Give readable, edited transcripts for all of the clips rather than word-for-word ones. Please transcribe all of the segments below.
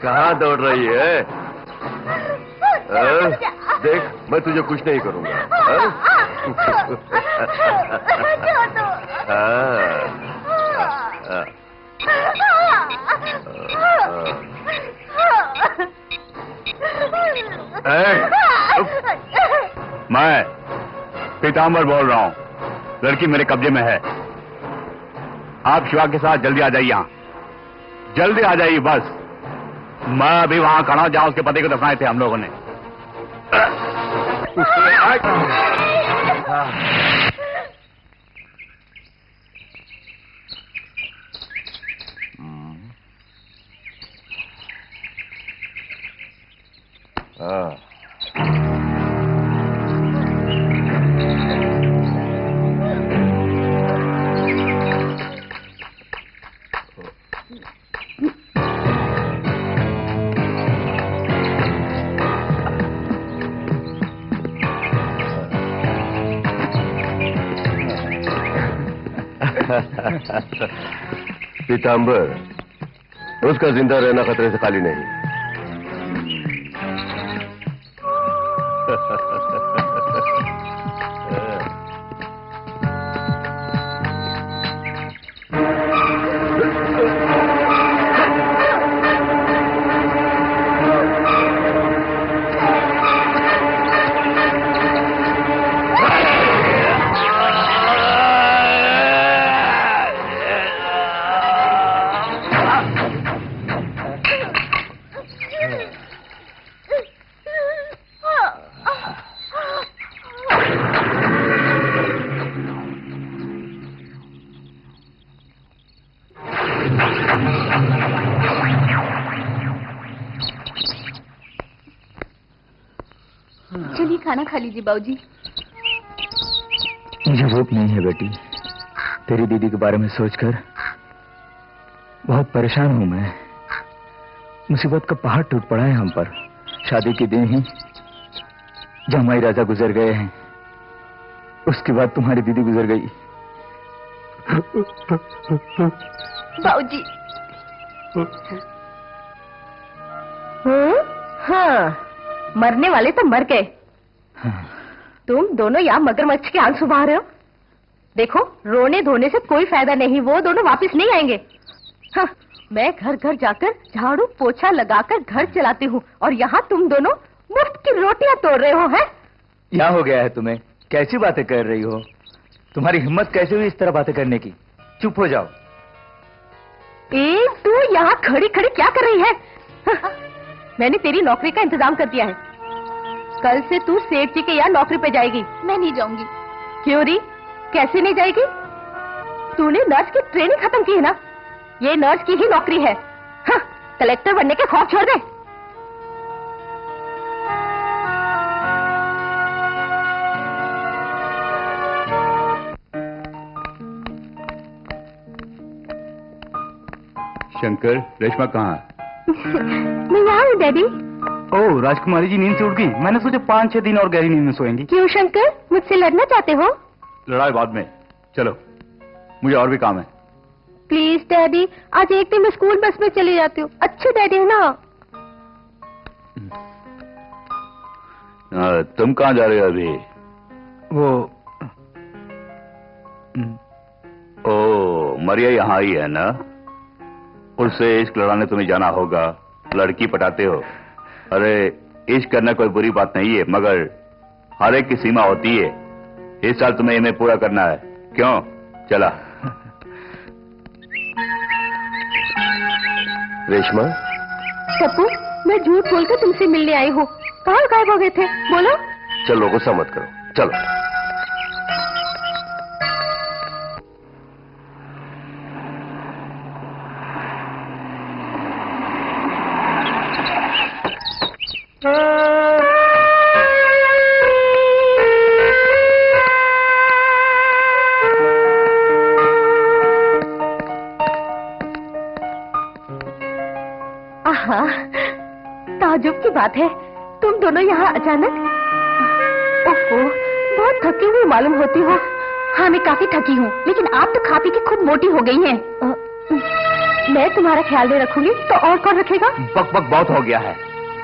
कहाँ दौड़ रही है? देख, मैं तुझे कुछ नहीं करूंगा। मैं पीताम्बर बोल रहा हूँ। लड़की मेरे कब्जे में है। आप शिवा के साथ जल्दी आ जाइए यहाँ। जल्दी आ जाइए बस। मैं अभी वहां खड़ा हूं जहां उसके पति को दफनाए थे हम लोगों ने। पीताम्बर, उसका जिंदा रहना खतरे से खाली नहीं। चलिए खाना खा लीजिए बाबूजी। मुझे भूख नहीं है बेटी। तेरी दीदी के बारे में सोचकर बहुत परेशान हूं मैं। मुसीबत का पहाड़ टूट पड़ा है हम पर। शादी के दिन ही जमाई राजा गुजर गए हैं, उसके बाद तुम्हारी दीदी गुजर गई। बाबूजी। हाँ, मरने वाले तो मर गए। हाँ। तुम दोनों यहाँ मगरमच्छ के आंसू बहा रहे हो। देखो, रोने धोने से कोई फायदा नहीं, वो दोनों वापस नहीं आएंगे। हाँ, मैं घर घर जाकर झाड़ू पोछा लगाकर घर चलाती हूँ और यहाँ तुम दोनों मुफ्त की रोटियां तोड़ रहे हो। हैं? क्या हो गया है तुम्हें? कैसी बातें कर रही हो? तुम्हारी हिम्मत कैसे हुई इस तरह बातें करने की? चुप हो जाओ। तू यहाँ खड़ी खड़ी क्या कर रही है? हाँ, मैंने तेरी नौकरी का इंतजाम कर दिया है। कल से तू सेठ जी के यहाँ नौकरी पे जाएगी। मैं नहीं जाऊंगी। क्यों री? कैसे नहीं जाएगी? तूने नर्स की ट्रेनिंग खत्म की है ना? ये नर्स की ही नौकरी है। हाँ, कलेक्टर बनने के खौफ छोड़ दे। शंकर, रेशमा कहाँ है? मैं यहाँ हूँ डैडी। ओह, राजकुमारी जी नींद से उठ गई। मैंने सोचा 5-6 दिन और गहरी नींद में सोएंगी। क्यों शंकर, मुझसे लड़ना चाहते हो? लड़ाई बाद में, चलो मुझे और भी काम है। प्लीज डैडी, आज एक दिन मैं स्कूल बस में चली जाती हूँ। अच्छे डैडी है ना? तुम कहाँ जा रहे हो अभी? वो ओ, मरिया यहाँ ही है ना? उससे इश्क लड़ाने तुम्हें जाना होगा। लड़की पटाते हो। अरे, इश्क करना कोई बुरी बात नहीं है, मगर हर एक की सीमा होती है। इस साल तुम्हें इन्हें पूरा करना है। क्यों? चला। रेशमा, टप्पू, मैं झूठ बोलकर तुमसे मिलने आई हूँ। कहाँ गायब हो गए थे? बोलो। चलो गुस्सा मत करो, चलो। आहा, ताजुब की बात है, तुम दोनों यहाँ अचानक। ओहो, बहुत थकी हुई मालूम होती हो। हाँ, मैं काफी थकी हूँ, लेकिन आप तो खा पी के खूब मोटी हो गई हैं। मैं तुम्हारा ख्याल नहीं रखूंगी तो और कौन रखेगा? बक बक बहुत हो गया है।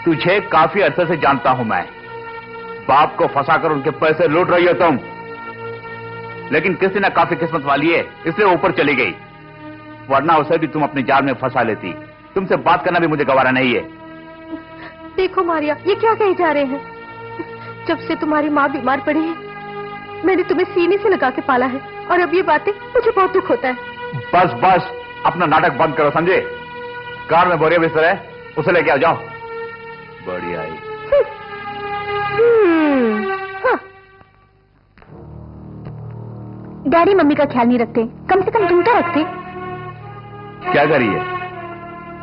तुझे काफी अरसे से जानता हूँ मैं। बाप को फंसाकर उनके पैसे लूट रही हो तुम। लेकिन किसी ने काफी किस्मत वाली है, इसलिए ऊपर चली गई, वरना उसे भी तुम अपनी जाल में फंसा लेती। तुमसे बात करना भी मुझे गवारा नहीं है। देखो मारिया, ये क्या कहे जा रहे हैं? जब से तुम्हारी माँ बीमार पड़ी है, मैंने तुम्हें सीने से लगा के पाला है, और अब ये बातें मुझे बहुत दुख होता है। बस बस, अपना नाटक बंद करो, समझे? कार में बोरिया बिस्तर है, उसे लेके आ जाओ। बढ़िया आई। हाँ। डैडी मम्मी का ख्याल नहीं रखते, कम से कम तुम तो रखते। क्या करी है?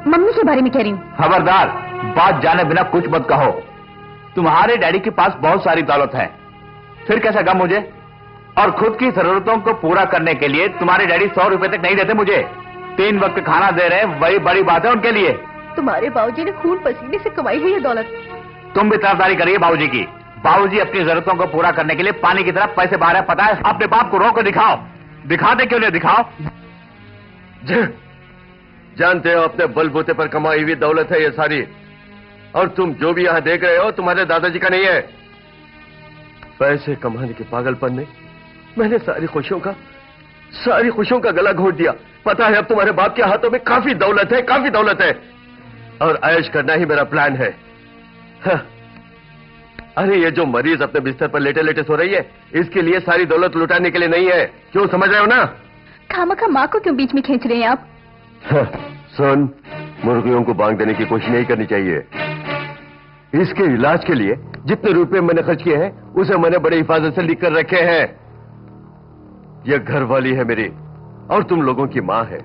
मम्मी के बारे में कह रही हूँ। खबरदार, बात जाने बिना कुछ मत कहो। तुम्हारे डैडी के पास बहुत सारी दौलत है, फिर कैसा गम मुझे? और खुद की जरूरतों को पूरा करने के लिए तुम्हारे डैडी 100 रुपए तक नहीं देते मुझे। 3 वक्त खाना दे रहे हैं, वही बड़ी बात है उनके लिए। तुम्हारे बाबूजी ने खून पसीने से कमाई है ये दौलत। तुम भी तरफदारी करिए बाबूजी की। बाबूजी अपनी जरूरतों को पूरा करने के लिए पानी की तरफ पैसे बहा रहे हैं, पता है? अपने बाप को रोक कर दिखाओ। दिखाते क्यों नहीं? दिखाओ। जानते हो, अपने बलबूते पर कमाई हुई दौलत है ये सारी, और तुम जो भी यहाँ देख रहे हो तुम्हारे दादाजी का नहीं है। पैसे कमाने के पागलपन में मैंने सारी खुशियों का गला घोट दिया। पता है, अब तुम्हारे बाप के हाथों में काफी दौलत है, और ऐश करना ही मेरा प्लान है। हाँ। अरे, ये जो मरीज अपने बिस्तर पर लेटे लेटे सो रही है, इसके लिए सारी दौलत लुटाने के लिए नहीं है। क्यों, समझ रहे हो ना? खामखा माँ को क्यों बीच में खींच रहे हैं आप? सुन, मुर्गियों को बांध देने की कोशिश नहीं करनी चाहिए। इसके इलाज के लिए जितने रुपए मैंने खर्च किए हैं, उसे मैंने बड़ी हिफाजत से लिख कर रखे हैं। यह घर वाली है मेरी, और तुम लोगों की माँ है।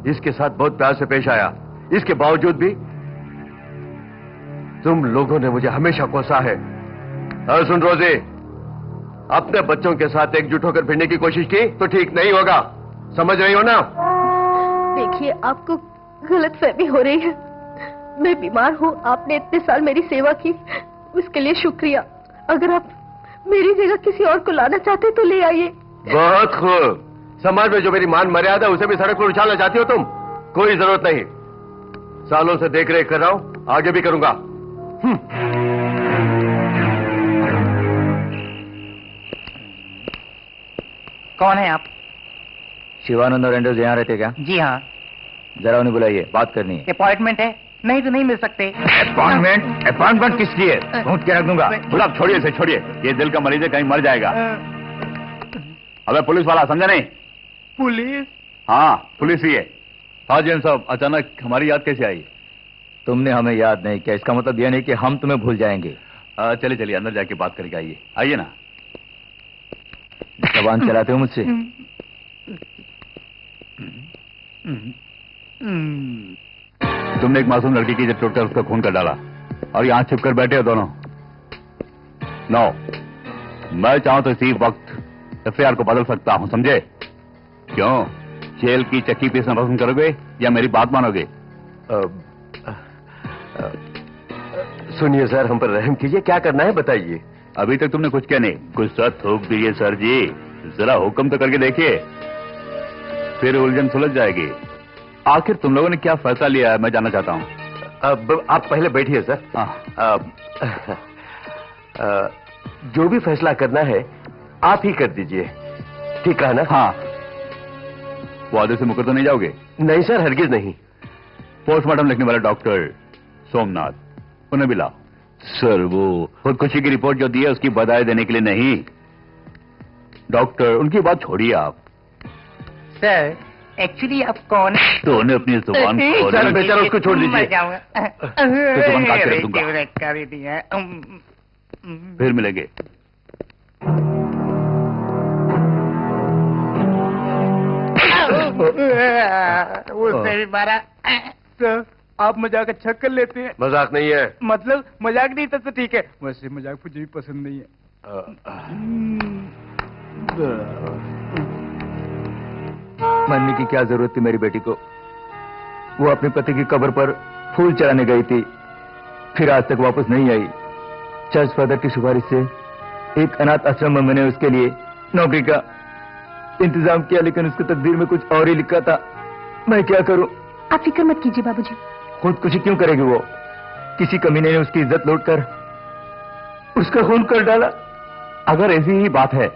इसके साथ बहुत प्यार से पेश आया, इसके बावजूद भी तुम लोगों ने मुझे हमेशा कोसा है। और सुन रोजी, अपने बच्चों के साथ एकजुट होकर भिड़ने की कोशिश की तो ठीक नहीं होगा, समझ रही हो ना? देखिए, आपको गलतफहमी हो रही है। मैं बीमार हूँ, आपने इतने साल मेरी सेवा की, उसके लिए शुक्रिया। अगर आप मेरी जगह किसी और को लाना चाहते तो ले आइए। बहुत खूब। समाज में जो मेरी मान मर्यादा है, उसे भी सड़क पर उछालना चाहती हो तुम? कोई जरूरत नहीं, सालों से देख रेख कर रहा हूं, आगे भी करूंगा। कौन है आप? शिवानंद और एंड्रोज यहाँ रहते क्या? जी हाँ। जरा उन्हें बुलाइए, बात करनी है। अपॉइंटमेंट है? नहीं तो नहीं मिल सकते। अपॉइंटमेंट किसकी है? पहुंच के रख दूंगा। गुलाब, छोड़िए इसे, छोड़िए। ये दिल का मरीज है, कहीं मर जाएगा। अबे पुलिस वाला, समझा नहीं? पुलिस? हाँ, पुलिस ही है। हाँ जी साहब, अचानक हमारी याद कैसे आई? तुमने हमें याद नहीं किया, इसका मतलब यह नहीं कि हम तुम्हें भूल जाएंगे। चलिए चलिए, अंदर जाके बात करके आइए। आइए ना। जबान चलाते हो मुझसे? तुमने एक मासूम लड़की की इज्जत तोड़कर उसका खून कर डाला, और यहाँ छिप कर बैठे हो दोनों। नो, मैं चाहूं तो इसी वक्त FIR को बदल सकता हूं, समझे? क्यों? जेल की चक्की पीसना पसंद करोगे या मेरी बात मानोगे? सुनिए सर, हम पर रहम कीजिए, क्या करना है बताइए। अभी तक तुमने कुछ क्या नहीं, गुस्सा थूक दीजिए सर जी, जरा हुक्म तो करके देखिए, फिर उलझन सुलझ जाएगी। आखिर तुम लोगों ने क्या फैसला लिया है, मैं जानना चाहता हूँ। अब आप पहले बैठिए सर। जो भी फैसला करना है आप ही कर दीजिए, ठीक है ना? हाँ। वादे से मुकर तो नहीं जाओगे? नहीं सर, हरगिज नहीं। पोस्टमार्टम लिखने वाला डॉक्टर सोमनाथ, उन्हें भी लाओ। सर, वो खुदकुशी की रिपोर्ट जो दी है उसकी बधाई देने के लिए नहीं। डॉक्टर, उनकी बात छोड़िए आप। सर, एक्चुअली आप कौन है? तो उन्हें अपनी जुबान खोली। सर बेचारा, उसको छोड़ दीजिए। तो जुबान काट के रख दूंगा। फिर मिलेंगे। उसने भी मारा। सर, आप मजाक अच्छा कर लेते हैं। मजाक नहीं है। मतलब मजाक नहीं था तो ठीक है, वैसे मजाक मुझे भी पसंद नहीं है। मानने की क्या जरूरत थी मेरी बेटी को? वो अपने पति की कब्र पर फूल चढ़ाने गई थी, फिर आज तक वापस नहीं आई। चर्च फादर की सिफारिश से एक अनाथ आश्रम में मैंने उसके लिए नौकरी का इंतजाम किया, लेकिन उसकी तकदीर में कुछ और ही लिखा था। मैं क्या करूं? आप फिक्र मत कीजिए बाबूजी। खुदकुशी क्यों करेगी वो? किसी कमीने ने उसकी इज्जत लूटकर उसका खून कर डाला। अगर ऐसी ही बात है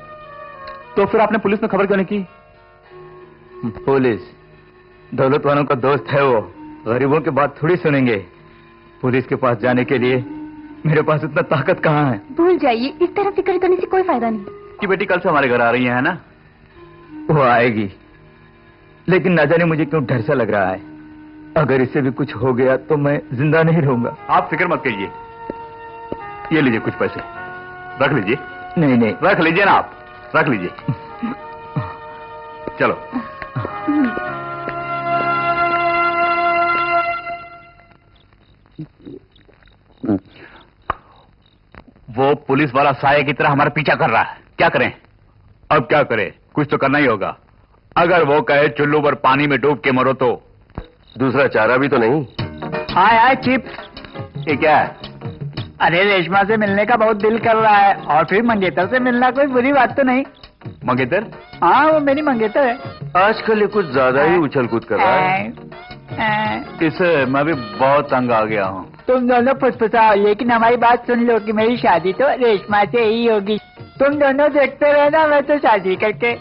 तो फिर आपने पुलिस में खबर क्यों नहीं की? पुलिस दौलत वालों का दोस्त है, वो गरीबों की बात थोड़ी सुनेंगे। पुलिस के पास जाने के लिए मेरे पास इतना ताकत कहाँ है? भूल जाइए, इस तरह फिक्र करने से कोई फायदा नहीं। कि बेटी कल से हमारे घर आ रही है ना? वो आएगी, लेकिन ना जाने मुझे क्यों डर सा लग रहा है। अगर इससे भी कुछ हो गया तो मैं जिंदा नहीं रहूंगा। आप फिक्र मत कीजिए, ये लीजिए कुछ पैसे, रख लीजिए। नहीं नहीं, रख लीजिए ना, आप रख लीजिए। चलो। वो पुलिस वाला साये की तरह हमारा पीछा कर रहा है, क्या करें? अब क्या करें, कुछ तो करना ही होगा। अगर वो कहे चुल्लू पर पानी में डूब के मरो तो दूसरा चारा भी तो नहीं। हाँ यार चिप, ये क्या है? अरे रेशमा से मिलने का बहुत दिल कर रहा है, और फिर मंगेतर से मिलना कोई बुरी बात तो नहीं। मंगेतर? हाँ, वो मेरी मंगेतर है। आजकल ये कुछ ज्यादा ही उछल कूद कर रहा है। इससे मैं भी बहुत तंग आ गया हूँ। तुम दोनों फुसफुसाओ, लेकिन हमारी बात सुन लो कि मेरी शादी तो रेशमा से ही होगी। तुम दोनों देखते रहना, मैं तो शादी करके।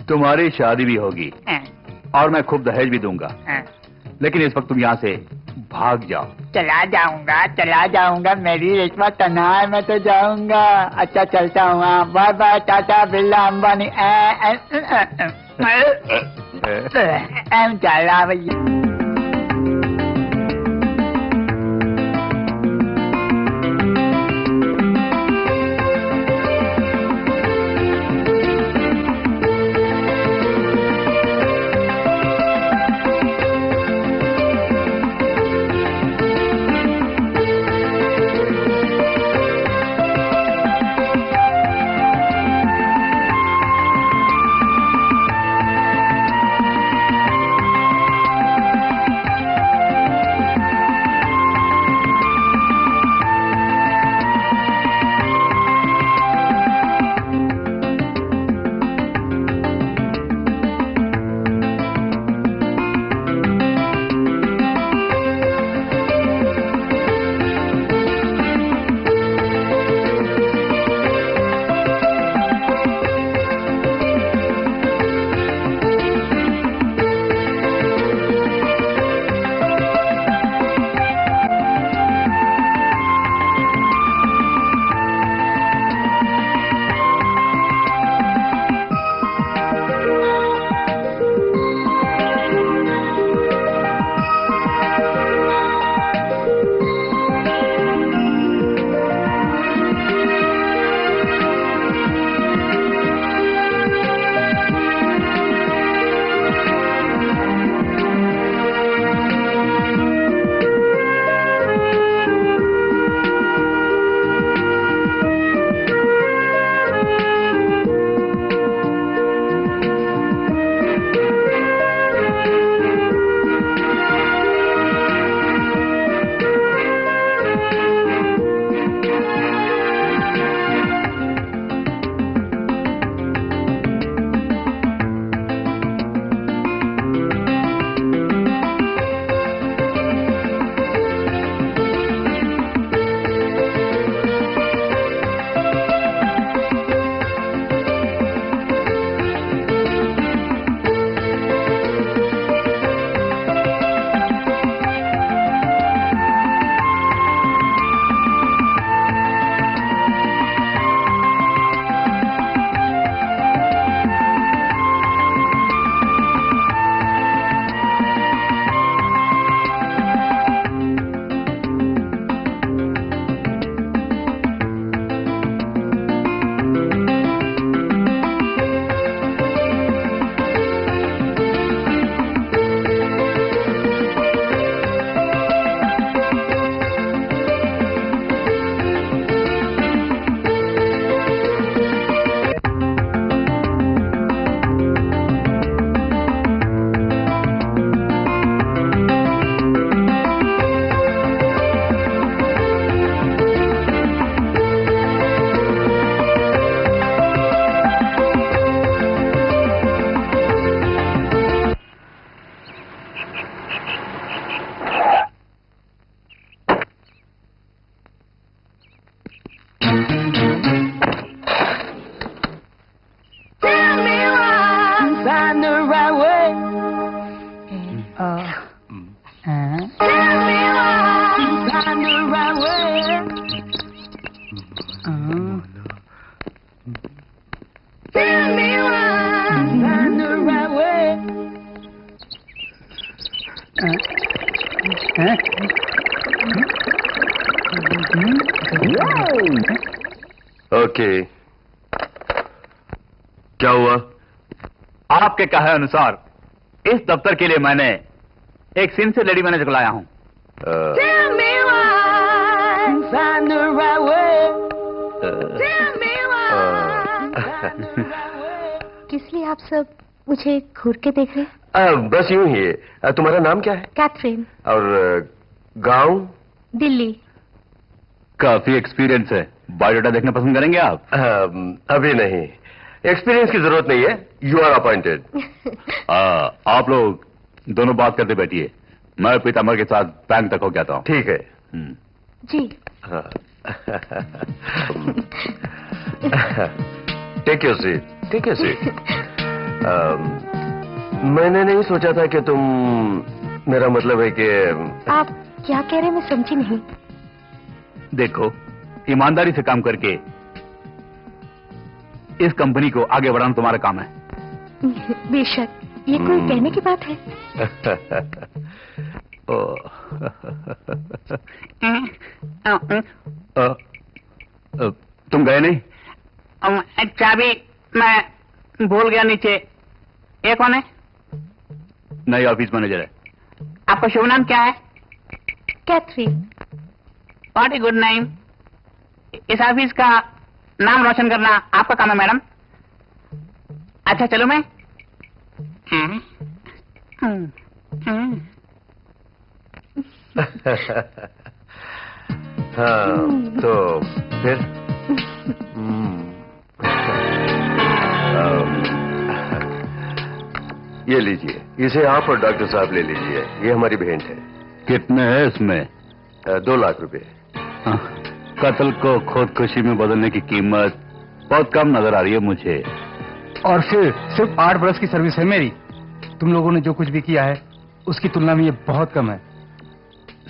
तुम्हारी शादी भी होगी और मैं खूब दहेज भी दूंगा, लेकिन इस वक्त तुम यहाँ से भाग जाओ। चला जाऊंगा, मेरी रेशमा तन्हा है, मैं तो जाऊंगा। अच्छा चलता हूँ, बाय बाय, टाटा बिरला अंबानी। चला भैया। ओके, क्या हुआ? आपके कहे अनुसार इस दफ्तर के लिए मैंने एक सिंसियर लेडी मैनेजर को लाया हूं। किस लिए आप सब मुझे घूर के देख रहे हैं? बस यूं ही है। तुम्हारा नाम क्या है? कैथरीन। और गांव? दिल्ली। काफी एक्सपीरियंस है, बायोडाटा देखना पसंद करेंगे आप? अभी नहीं, एक्सपीरियंस की जरूरत नहीं है। You are appointed. आप लोग दोनों बात करते बैठिए, मैं पीताम्बर के साथ बैंक तक हो जाता हूँ। ठीक है। जी। Take your seat, take your seat. मैंने नहीं सोचा था कि तुम, मेरा मतलब है कि आप क्या कह रहे हैं, मैं समझी नहीं। देखो, ईमानदारी से काम करके इस कंपनी को आगे बढ़ाना तुम्हारा काम है। बेशक, ये कोई कहने की बात है। तुम गए नहीं? चाबी मैं भूल गया नीचे। ये कौन है? नई ऑफिस मैनेजर है। आपका शुभ नाम क्या है? Catherine. What a good name. इस ऑफिस का नाम रोशन करना आपका काम है मैडम। अच्छा चलो मैं। हाँ, तो फिर ये लीजिए, इसे आप और डॉक्टर साहब ले लीजिए, ये हमारी भेंट है। कितने है इसमें? 2 लाख रुपए। कत्ल को खुदकुशी में बदलने की कीमत बहुत कम नजर आ रही है मुझे। और फिर सिर्फ 8 बरस की सर्विस है मेरी। तुम लोगों ने जो कुछ भी किया है उसकी तुलना में ये बहुत कम है।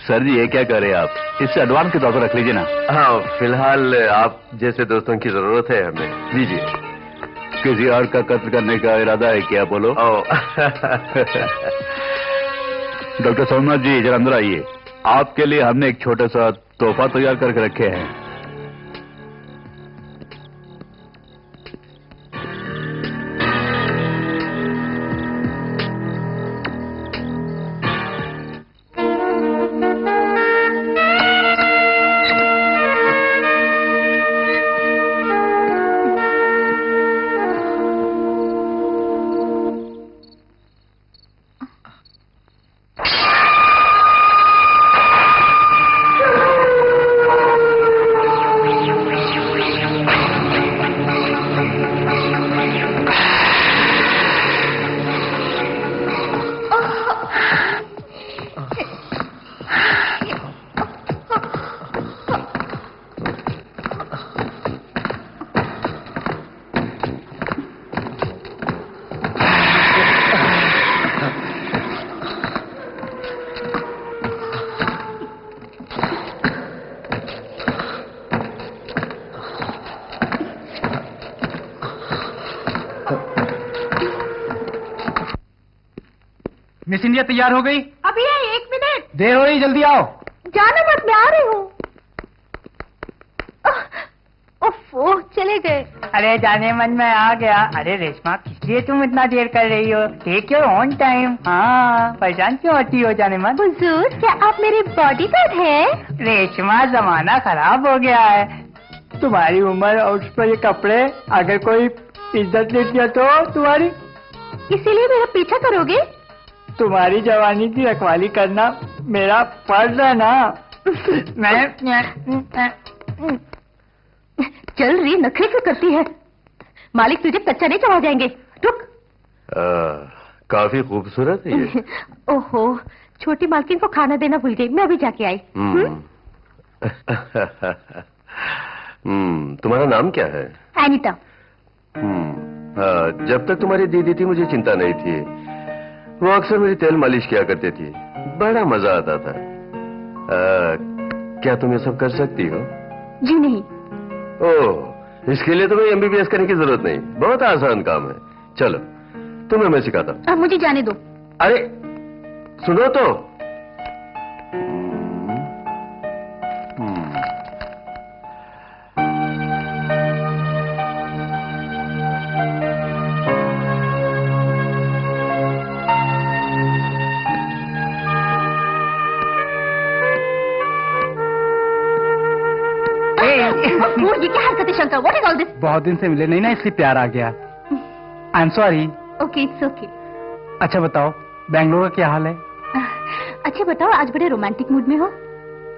सर जी, ये क्या कर रहे हैं आप? इससे एडवांस के तौर पर रख लीजिए ना। हाँ, फिलहाल आप जैसे दोस्तों की जरूरत है हमें। लीजिए। किसी और का कत्ल करने का इरादा है क्या? बोलो। डॉक्टर सोमनाथ जी, जरा अंदर आइए। आपके लिए हमने एक छोटा सा तोहफा तैयार करके रखे हैं। मिस इंडिया तैयार हो गई? अभी है, 1 मिनट। देर हो रही, जल्दी आओ। जाना मत, मैं आ रही हूँ। ओफो, चले गए। अरे जाने मन में आ गया। अरे रेशमा, किस लिए तुम इतना देर कर रही हो? Take your own time. हाँ, परेशान क्यों होती हो जाने मन? हुजूर, क्या आप मेरे बॉडीगार्ड हैं? रेशमा, जमाना खराब हो गया है। तुम्हारी उम्र और उस पर ये कपड़े, अगर कोई इज्जत ले दिया तो तुम्हारी। इसीलिए मेरा पीछा करोगे? तुम्हारी जवानी की रखवाली करना मेरा फर्ज है ना। चल रही, नखरे क्यों करती है? मालिक तुझे कच्चा नहीं चबा जाएंगे। रुक। काफी खूबसूरत है ये। ओहो, छोटी मालकिन को खाना देना भूल गई, मैं अभी जाके आई। तुम्हारा नाम क्या है? एनीटा। जब तक तुम्हारी दीदी थी मुझे चिंता नहीं थी। वो अक्सर मेरी तेल मालिश किया करती थी, बड़ा मजा आता था। क्या तुम ये सब कर सकती हो? जी नहीं। ओह, इसके लिए तुम्हें MBBS करने की जरूरत नहीं, बहुत आसान काम है। चलो, तुम्हें मैं सिखाता हूँ। अब मुझे जाने दो। अरे सुनो तो। ये क्या हरकत है Shankar? What is all this? बहुत दिन से मिले नहीं ना, इसलिए प्यार आ गया। I am sorry. Okay, it's okay. अच्छा बताओ, बैंगलोर का क्या हाल है? अच्छा बताओ, आज बड़े रोमांटिक मूड में हो।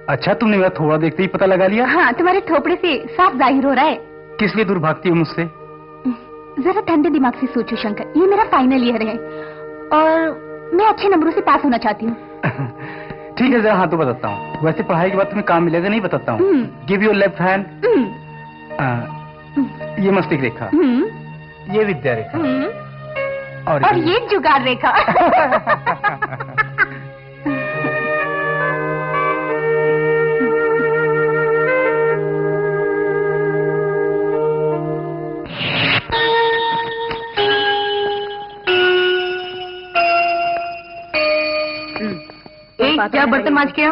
अच्छा, तुमने मेरा थोड़ा देखते ही पता लगा लिया? हाँ, तुम्हारे थोपड़े से साफ जाहिर हो रहा है। किस लिए दूर भागती हो मुझसे? जरा ठंडे दिमाग से सोचो शंकर, ये मेरा फाइनल ईयर है और मैं अच्छे नंबरों से पास होना चाहती हूँ। ठीक है, जरा हाँ तो बताता हूँ। वैसे पढ़ाई के बाद तुम्हें काम मिलेगा नहीं, बताता हूँ। Give your left hand. ये मस्तिष्क रेखा, ये विद्या रेखा, और ये जुगाड़ रेखा। क्या बर्तन मांज के?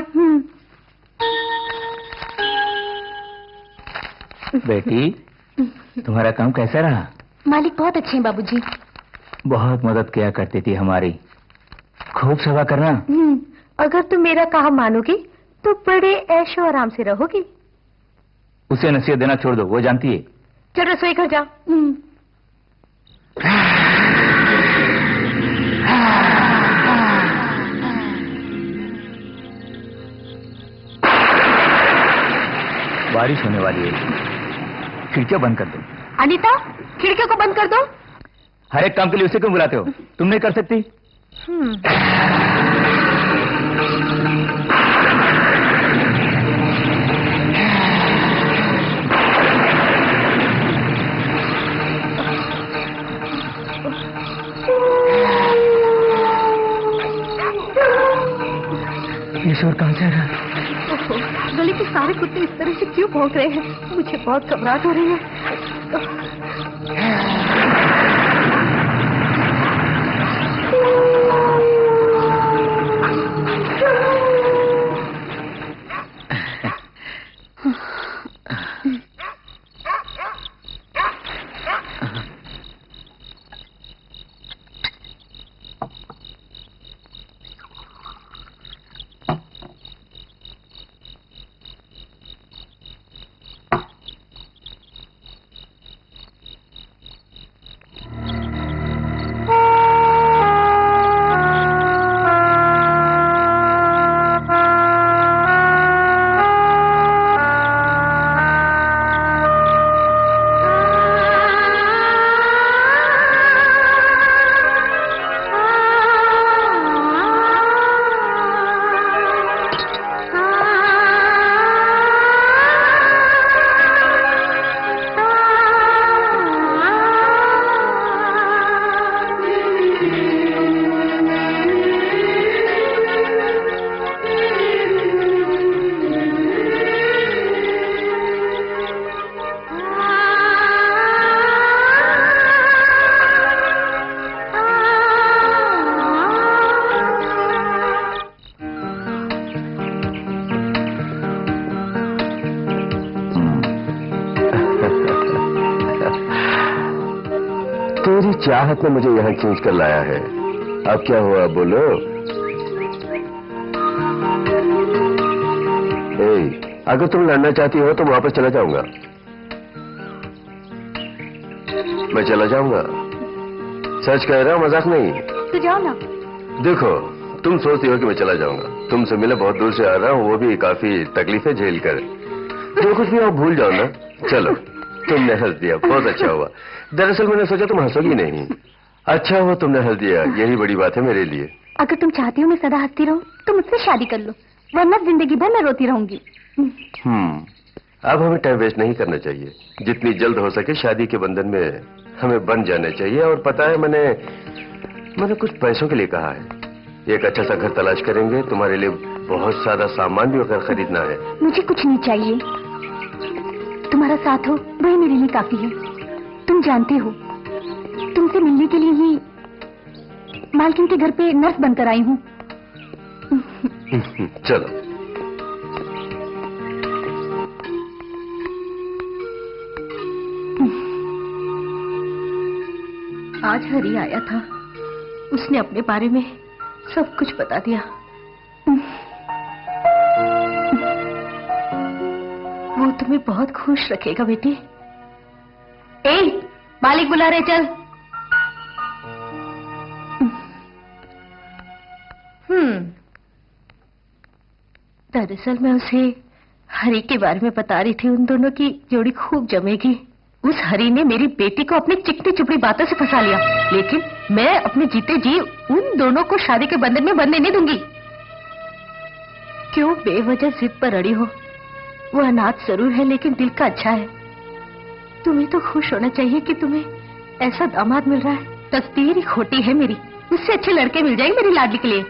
बेटी, तुम्हारा काम कैसा रहा? मालिक बहुत अच्छे हैं बाबूजी। बहुत मदद किया करती थी हमारी, खूब सेवा करना। अगर तुम मेरा काम मानोगी तो बड़े ऐशो आराम से रहोगी। उसे नसीहत देना छोड़ दो, वो जानती है। चल रसोई घर जाओ। बारिश होने वाली है, खिड़कियां बंद कर दो। अनीता, खिड़कियों को बंद कर दो। हर एक काम के लिए उसे क्यों बुलाते हो? तुम नहीं कर सकती? ये शोर कहां से आ रहा है? गली के सारे कुत्ते इस तरह से क्यों भौंक रहे हैं? मुझे बहुत घबराहट हो रही है। तेरी चाहत ने मुझे यहाँ खींच कर लाया है। अब क्या हुआ बोलो? अगर तुम लड़ना चाहती हो तो वापस चला जाऊंगा। मैं चला जाऊंगा, सच कह रहा हूं, मजाक नहीं। तो जाओ ना। देखो, तुम सोचती हो कि मैं चला जाऊंगा। तुमसे मिले बहुत दूर से आ रहा हूँ, वो भी काफी तकलीफें झेल कर। जो कुछ भी आप भूल जाओ ना। चलो, तुमने हंस दिया, बहुत अच्छा हुआ। दरअसल मैंने सोचा तुम हंसोगी नहीं। अच्छा हुआ तुमने हंस दिया, यही बड़ी बात है मेरे लिए। अगर तुम चाहती हो मैं सदा हंसती रहूं तो मुझसे शादी कर लो, वरना जिंदगी भर मैं रोती रहूंगी। अब हमें टाइम वेस्ट नहीं करना चाहिए। जितनी जल्द हो सके शादी के बंधन में हमें बंध जाना चाहिए। और पता है, मैंने कुछ पैसों के लिए कहा है। एक अच्छा सा घर तलाश करेंगे, तुम्हारे लिए बहुत सारा सामान भी अगर खरीदना है। मुझे कुछ नहीं चाहिए, तुम्हारा साथ हो वही मेरे लिए काफी है। तुम जानते हो, तुमसे मिलने के लिए ही मालकिन के घर पे नर्स बनकर आई हूँ। चलो। आज हरी आया था, उसने अपने बारे में सब कुछ बता दिया। वो वो तुम्हें बहुत खुश रखेगा बेटी। ए, मालिक बुला रहे, चल। दरअसल मैं उसे हरी के बारे में बता रही थी। उन दोनों की जोड़ी खूब जमेगी। उस हरी ने मेरी बेटी को अपनी चिकनी चुपड़ी बातों से फंसा लिया, लेकिन मैं अपने जीते जी उन दोनों को शादी के बंधन में बंधने नहीं दूंगी। क्यों बेवजह जिद पर अड़ी हो? वो अनाथ जरूर है लेकिन दिल का अच्छा है। तुम्हें तो खुश होना चाहिए कि तुम्हें ऐसा दामाद मिल रहा है। तकदीर ही खोटी है मेरी। उससे अच्छे लड़के मिल जाएंगे मेरी लाडली के लिए।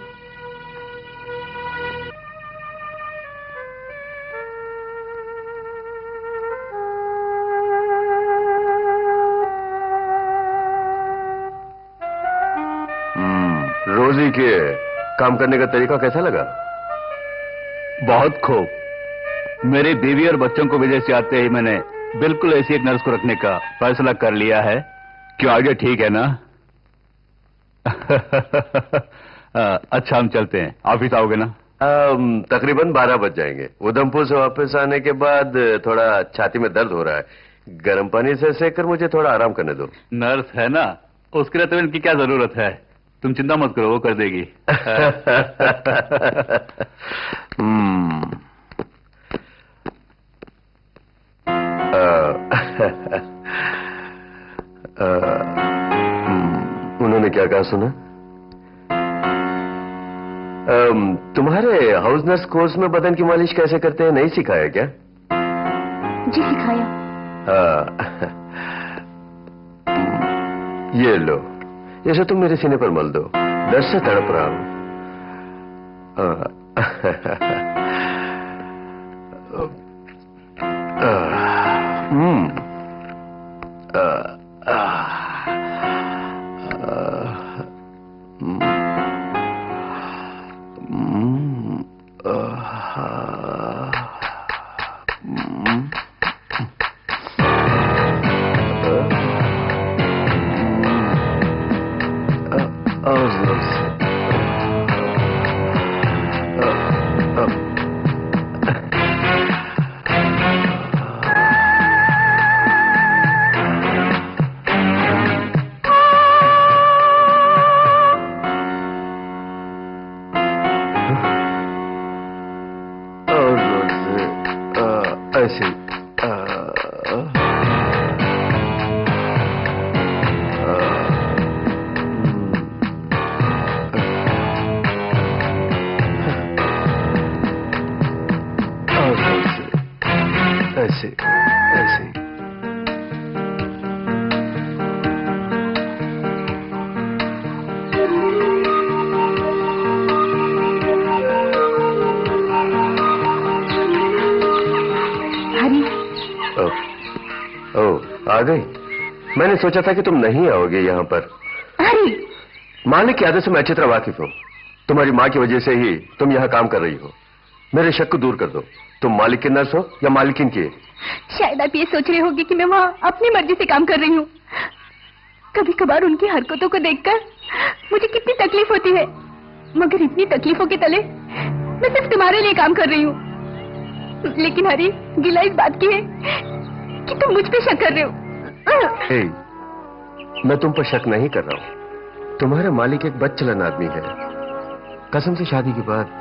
रोजी के काम करने का तरीका कैसा लगा? बहुत खूब। मेरी बीवी और बच्चों को विदेश से आते ही मैंने बिल्कुल ऐसी एक नर्स को रखने का फैसला कर लिया है। क्यों, आगे ठीक है ना? अच्छा, हम चलते हैं। ऑफिस आओगे ना? तकरीबन 12 बज जाएंगे। उधमपुर से वापस आने के बाद थोड़ा छाती में दर्द हो रहा है। गर्म पानी से सेक कर मुझे थोड़ा आराम करने दो। नर्स है ना, उसके लिए तो इनकी क्या जरूरत है। तुम चिंता मत करो, वो कर देगी। उन्होंने क्या कहा सुना? तुम्हारे हाउस नर्स कोर्स में बदन की मालिश कैसे करते हैं नहीं सिखाया क्या? जी सिखाया। ये लो, इसे तुम मेरे सीने पर मल दो। दर्द से तड़प रहा हूं। आ गई? मैंने सोचा था कि तुम नहीं आओगे यहाँ पर। अरे मालिक की आदत से मैं अच्छी तरह वाकिफ हूँ। तुम्हारी माँ की वजह से ही तुम यहाँ काम कर रही हो। मेरे शक को दूर कर दो। तुम मालिक की नर्स हो या मालिकिन की? शायद आप ये सोच रहे होंगे कि मैं वहाँ अपनी मर्जी से काम कर रही हूँ। कभी कभार उनकी हरकतों को देखकर मुझे कितनी तकलीफ होती है, मगर इतनी तकलीफों के तले मैं सिर्फ तुम्हारे लिए काम कर रही हूँ। लेकिन हरी, गिला इस बात की है कि तुम मुझ पे शक कर रहे हो। मैं तुम पर शक नहीं कर रहा हूँ। तुम्हारा मालिक एक बदचलन आदमी है। कसम से शादी के बाद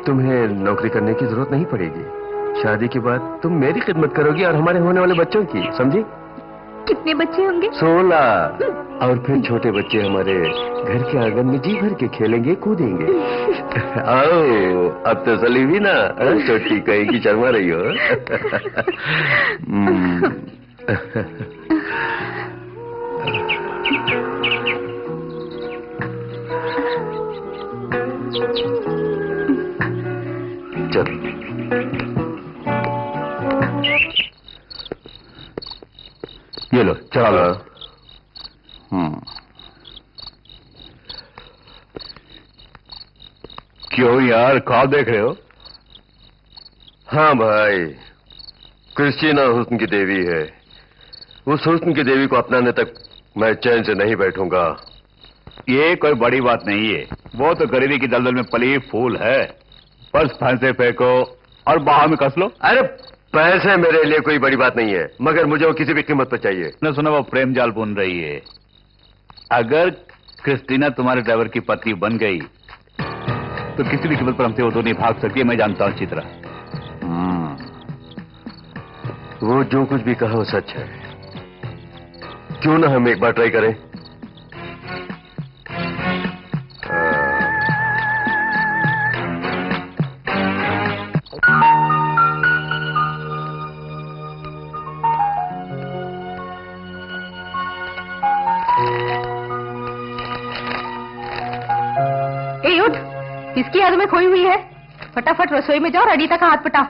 तुम्हें नौकरी करने की जरूरत नहीं पड़ेगी। शादी के बाद तुम मेरी खिदमत करोगी और हमारे होने वाले बच्चों की, समझी? कितने बच्चे होंगे? 16। और फिर छोटे बच्चे हमारे घर के आंगन में जी भर के खेलेंगे कूदेंगे। आओ, अब तो चली भी ना, छोटी कहीं की शर्मा रही हो। चल ये लो, चला लो। क्यों यार, ख्वाब देख रहे हो? हाँ भाई, क्रिस्टीना हुस्न की देवी है। उस हुस्न की देवी को अपनाने तक मैं चैन से नहीं बैठूंगा। ये कोई बड़ी बात नहीं है। वो तो गरीबी की दलदल में पली फूल है। बस फंसे फेंको और बाहर में कस लो। अरे पैसे मेरे लिए कोई बड़ी बात नहीं है, मगर मुझे वो किसी भी कीमत पर चाहिए। न सुना, वो प्रेम जाल बुन रही है। अगर क्रिस्टीना तुम्हारे ड्राइवर की पत्नी बन गई तो किसी भी कीमत पर हमसे वो तो नहीं भाग सकती है, मैं जानता हूं अच्छी तरह। वो जो कुछ भी कहा वो सच है। क्यों ना हम एक बार ट्राई करें? ए उठ, किसकी याद में खोई हुई है? फटाफट रसोई में जाओ और अनीता का हाथ पटा।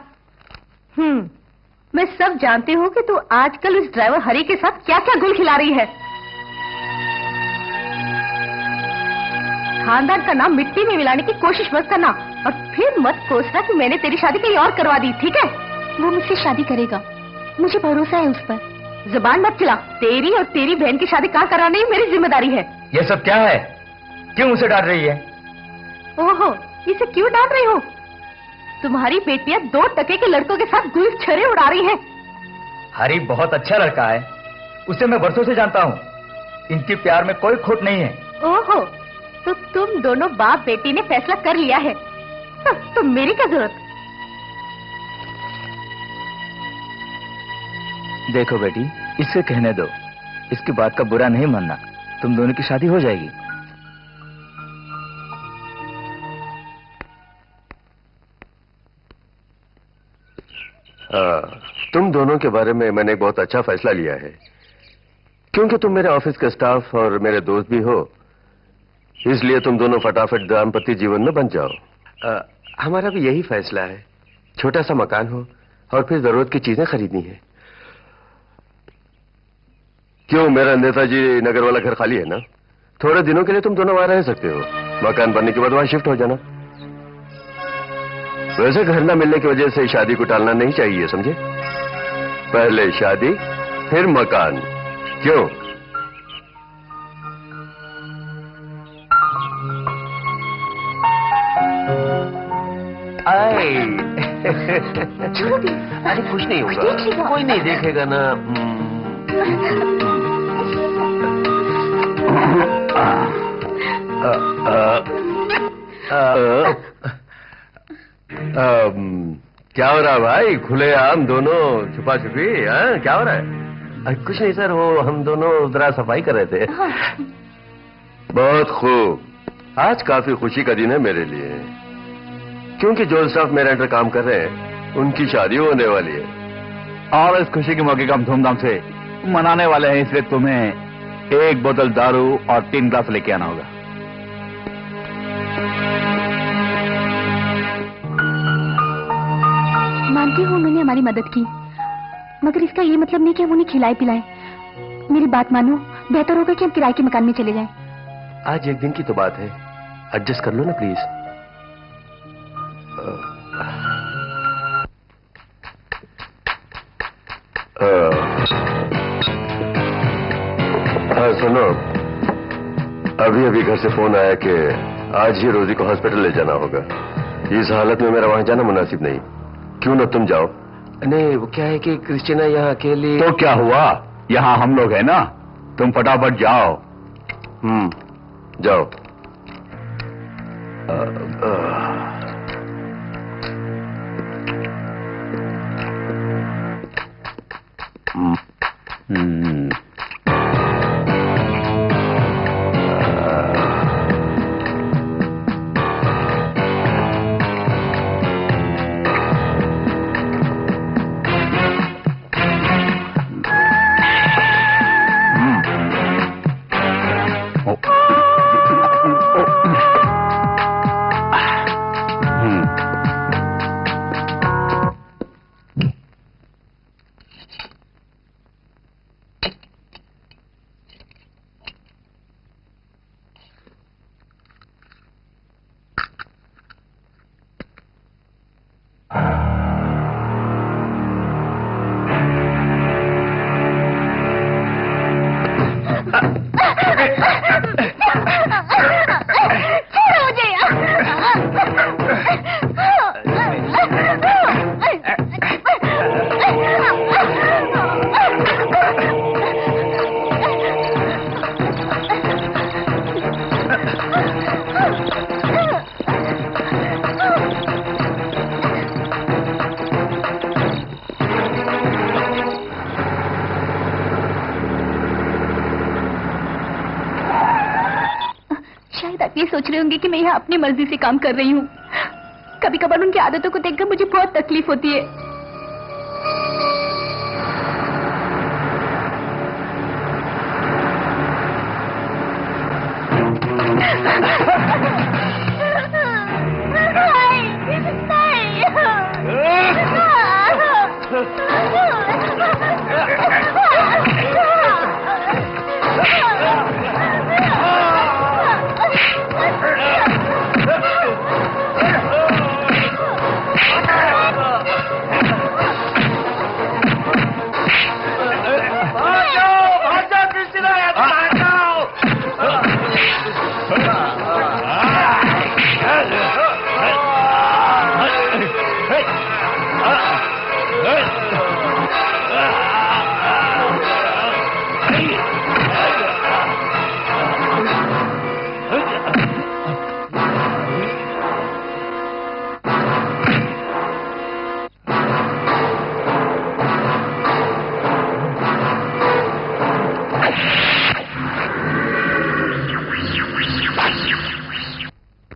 मैं सब जानती हूँ कि तू आजकल इस ड्राइवर हरी के साथ क्या क्या गुल खिला रही है। खानदान का नाम मिट्टी में मिलाने की कोशिश मत करना, और फिर मत कोसना कि मैंने तेरी शादी कहीं और करवा दी, ठीक है? वो मुझसे शादी करेगा, मुझे भरोसा है उस पर। जुबान मत चला, तेरी और तेरी बहन की शादी कहाँ करानी मेरी जिम्मेदारी है। ये सब क्या है? क्यों उसे डांट रही है? ओहो, इसे क्यों डांट रही हो? तुम्हारी बेटियां 2 टके के लड़कों के साथ गुल छरे उड़ा रही हैं। हरी बहुत अच्छा लड़का है, उसे मैं बरसों से जानता हूँ। इनके प्यार में कोई खोट नहीं है। ओहो, तो तुम दोनों बाप बेटी ने फैसला कर लिया है, तो मेरी क्या जरूरत? देखो बेटी, इसे कहने दो, इसकी बात का बुरा नहीं मानना, तुम दोनों की शादी हो जाएगी। तुम दोनों के बारे में मैंने एक बहुत अच्छा फैसला लिया है, क्योंकि तुम मेरे ऑफिस के स्टाफ और मेरे दोस्त भी हो, इसलिए तुम दोनों फटाफट दाम्पत्य जीवन में बन जाओ। हमारा भी यही फैसला है, छोटा सा मकान हो और फिर जरूरत की चीजें खरीदनी है। क्यों, मेरा नेताजी नगर वाला घर खाली है ना? थोड़े दिनों के लिए तुम दोनों वहां रह सकते हो, मकान बनने के बाद वहां शिफ्ट हो जाना। वैसे घर ना मिलने की वजह से शादी को टालना नहीं चाहिए, समझे? पहले शादी फिर मकान, क्यों? अरे कुछ नहीं होगा, कोई नहीं देखेगा ना। क्या हो रहा है भाई? खुले आम दोनों छुपा छुपी, क्या हो रहा है? कुछ नहीं सर, वो हम दोनों जरा सफाई कर रहे थे। बहुत खूब, आज काफी खुशी का दिन है मेरे लिए, क्योंकि जो स्टाफ मेरे अंडर काम कर रहे हैं उनकी शादी होने वाली है, और इस खुशी के मौके का हम धूमधाम से मनाने वाले हैं, इसलिए तुम्हें 1 बोतल दारू और 3 ग्लास लेके आना होगा। मानती हूँ उन्होंने हमारी मदद की, मगर इसका ये मतलब नहीं कि हम उन्हें खिलाए पिलाए। मेरी बात मानो, बेहतर होगा कि हम किराए के मकान में चले जाएं। आज एक दिन की तो बात है, एडजस्ट कर लो ना प्लीज। हाँ सुनो, अभी अभी घर से फोन आया कि आज ही रोजी को हॉस्पिटल ले जाना होगा। इस हालत में मेरा वहां जाना मुनासिब नहीं। क्यों ना तुम जाओ? नहीं, वो क्या है कि क्रिस्टीना यहाँ अकेली। तो क्या हुआ, यहाँ हम लोग हैं ना, तुम फटाफट जाओ। जाओ। ये सोच रहे होंगे कि मैं यहाँ अपनी मर्जी से काम कर रही हूँ। कभी कभार उनकी आदतों को देखकर मुझे बहुत तकलीफ होती है।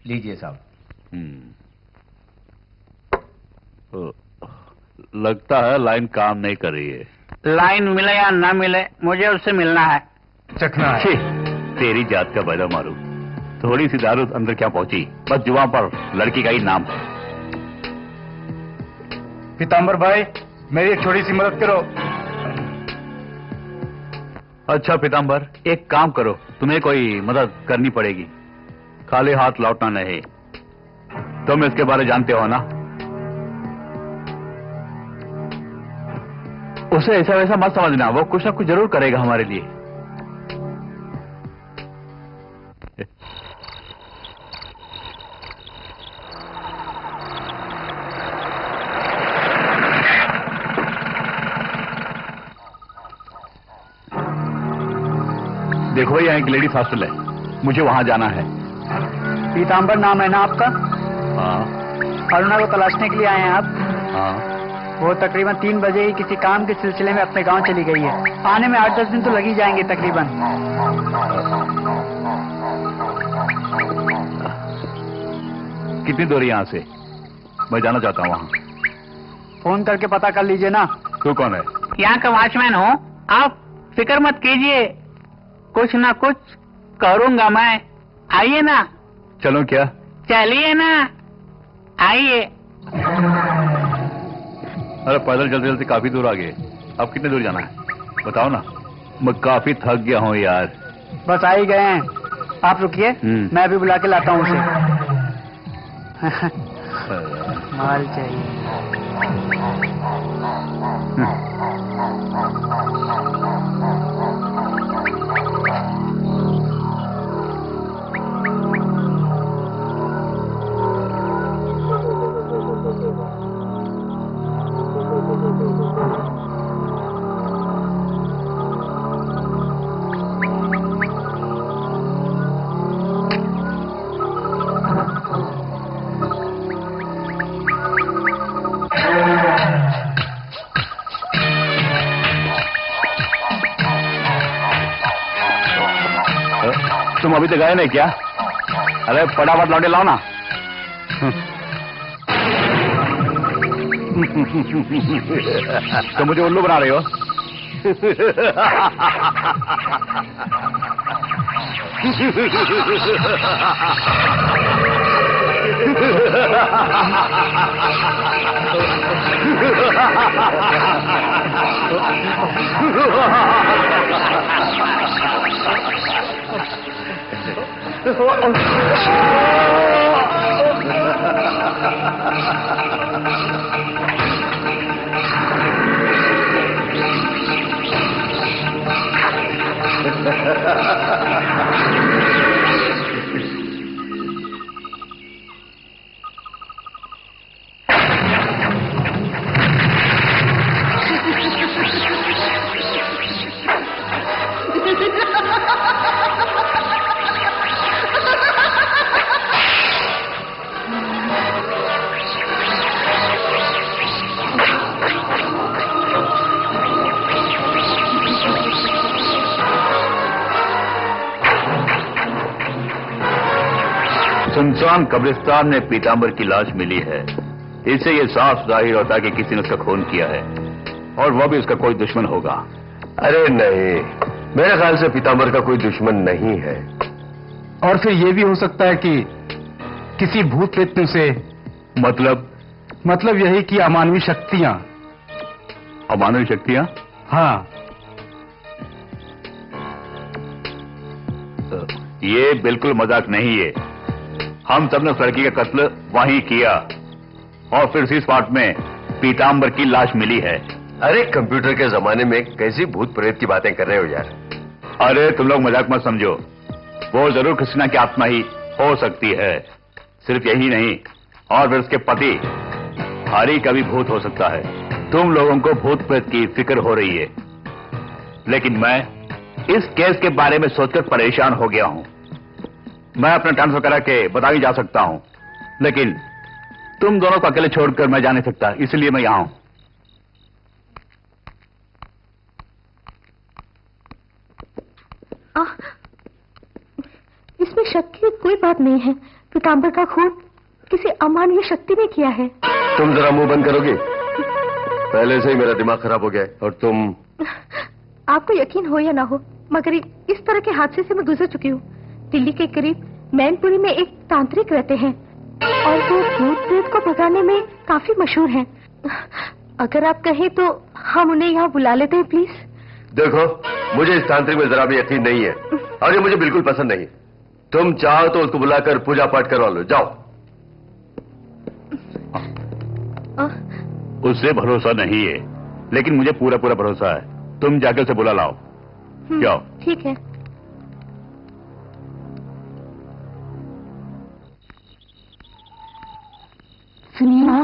लीजिए साहब। लगता है लाइन काम नहीं कर रही है। लाइन मिले या ना मिले, मुझे उससे मिलना है। चखना है। छी, तेरी जात का पैदा मारू। थोड़ी सी दारू अंदर क्या पहुंची, बस जुबान पर लड़की का ही नाम है। पीताम्बर भाई, मेरी एक छोटी सी मदद करो। अच्छा पीताम्बर, एक काम करो, तुम्हें कोई मदद करनी पड़ेगी। खाली हाथ लौटना नहीं। तुम इसके बारे जानते हो ना? उसे ऐसा वैसा मत समझना, वो कुछ ना कुछ जरूर करेगा हमारे लिए। देखो यहाँ एक लेडीज हॉस्टल है, मुझे वहां जाना है। पीताम्बर नाम है ना आपका? हाँ। अरुणा को तलाशने के लिए आए हैं आप? हाँ। वो तकरीबन 3 बजे ही किसी काम के सिलसिले में अपने गांव चली गई है। आने में 8-10 दिन तो लग ही जाएंगे तकरीबन। कितनी दूर है यहाँ से? मैं जाना चाहता हूँ वहाँ। फोन करके पता कर लीजिए ना। तू कौन है? यहाँ का वॉचमैन हूँ, आप फिक्र मत कीजिए, कुछ ना कुछ करूंगा मैं। आइए ना। चलो क्या? चलिए ना, आइए। अरे पैदल चलते चलते काफी दूर आ गए, अब कितने दूर जाना है बताओ ना। मैं काफी थक गया हूँ यार। बस आ ही गए हैं, आप रुकिए, मैं अभी बुला के लाता हूँ उसे। माल चाहिए। तुम अभी तक गए नहीं क्या? अरे फटाफट लौटे लाओ ना। तो मुझे उल्लू बना रहे हो? सुनसान कब्रिस्तान में पीतांबर की लाश मिली है। इससे ये साफ जाहिर होता है कि किसी ने उसका खून किया है, और वह भी उसका कोई दुश्मन होगा। अरे नहीं, मेरे ख्याल से पीतांबर का कोई दुश्मन नहीं है। और फिर ये भी हो सकता है कि किसी भूत प्रेत ने उसे, मतलब यही कि अमानवीय शक्तियां। अमानवीय शक्तियां? हाँ, ये बिल्कुल मजाक नहीं है। हम सबने उस लड़की का कत्ल वहीं किया, और फिर इसी स्पॉट में पीतांबर की लाश मिली है। अरे कंप्यूटर के जमाने में कैसी भूत प्रेत की बातें कर रहे हो यार? अरे तुम लोग मजाक मत समझो, वो जरूर कृष्णा की आत्मा ही हो सकती है। सिर्फ यही नहीं, और फिर उसके पति हरि का भी भूत हो सकता है। तुम लोगों को भूत प्रेत की फिक्र हो रही है, लेकिन मैं इस केस के बारे में सोचकर परेशान हो गया हूं। मैं अपना ट्रांसफर करा के बता जा सकता हूं, लेकिन तुम दोनों को अकेले छोड़कर मैं जा नहीं सकता, इसलिए मैं यहां हूं। इसमें शक की कोई बात नहीं है। पीतांबर का खून किसी अमानवीय शक्ति ने किया है। तुम जरा मुंह बंद करोगे? पहले से ही मेरा दिमाग खराब हो गया है, और तुम। आपको यकीन हो या ना हो, मगर इस तरह के हादसे से मैं गुजर चुकी हूँ। दिल्ली के करीब मैनपुरी में एक तांत्रिक रहते हैं, और वो भूत प्रेत को भगाने में काफी मशहूर हैं। अगर आप कहें तो हम उन्हें यहाँ बुला लेते हैं, प्लीज। देखो, मुझे इस तांत्रिक में जरा भी यकीन नहीं है, और ये मुझे बिल्कुल पसंद नहीं। तुम चाहो तो उसको बुलाकर पूजा पाठ करवा लो, जाओ। उससे भरोसा नहीं है, लेकिन मुझे पूरा पूरा भरोसा है। तुम जाकर उसे बुला लाओ, जाओ। ठीक है। सुनिए,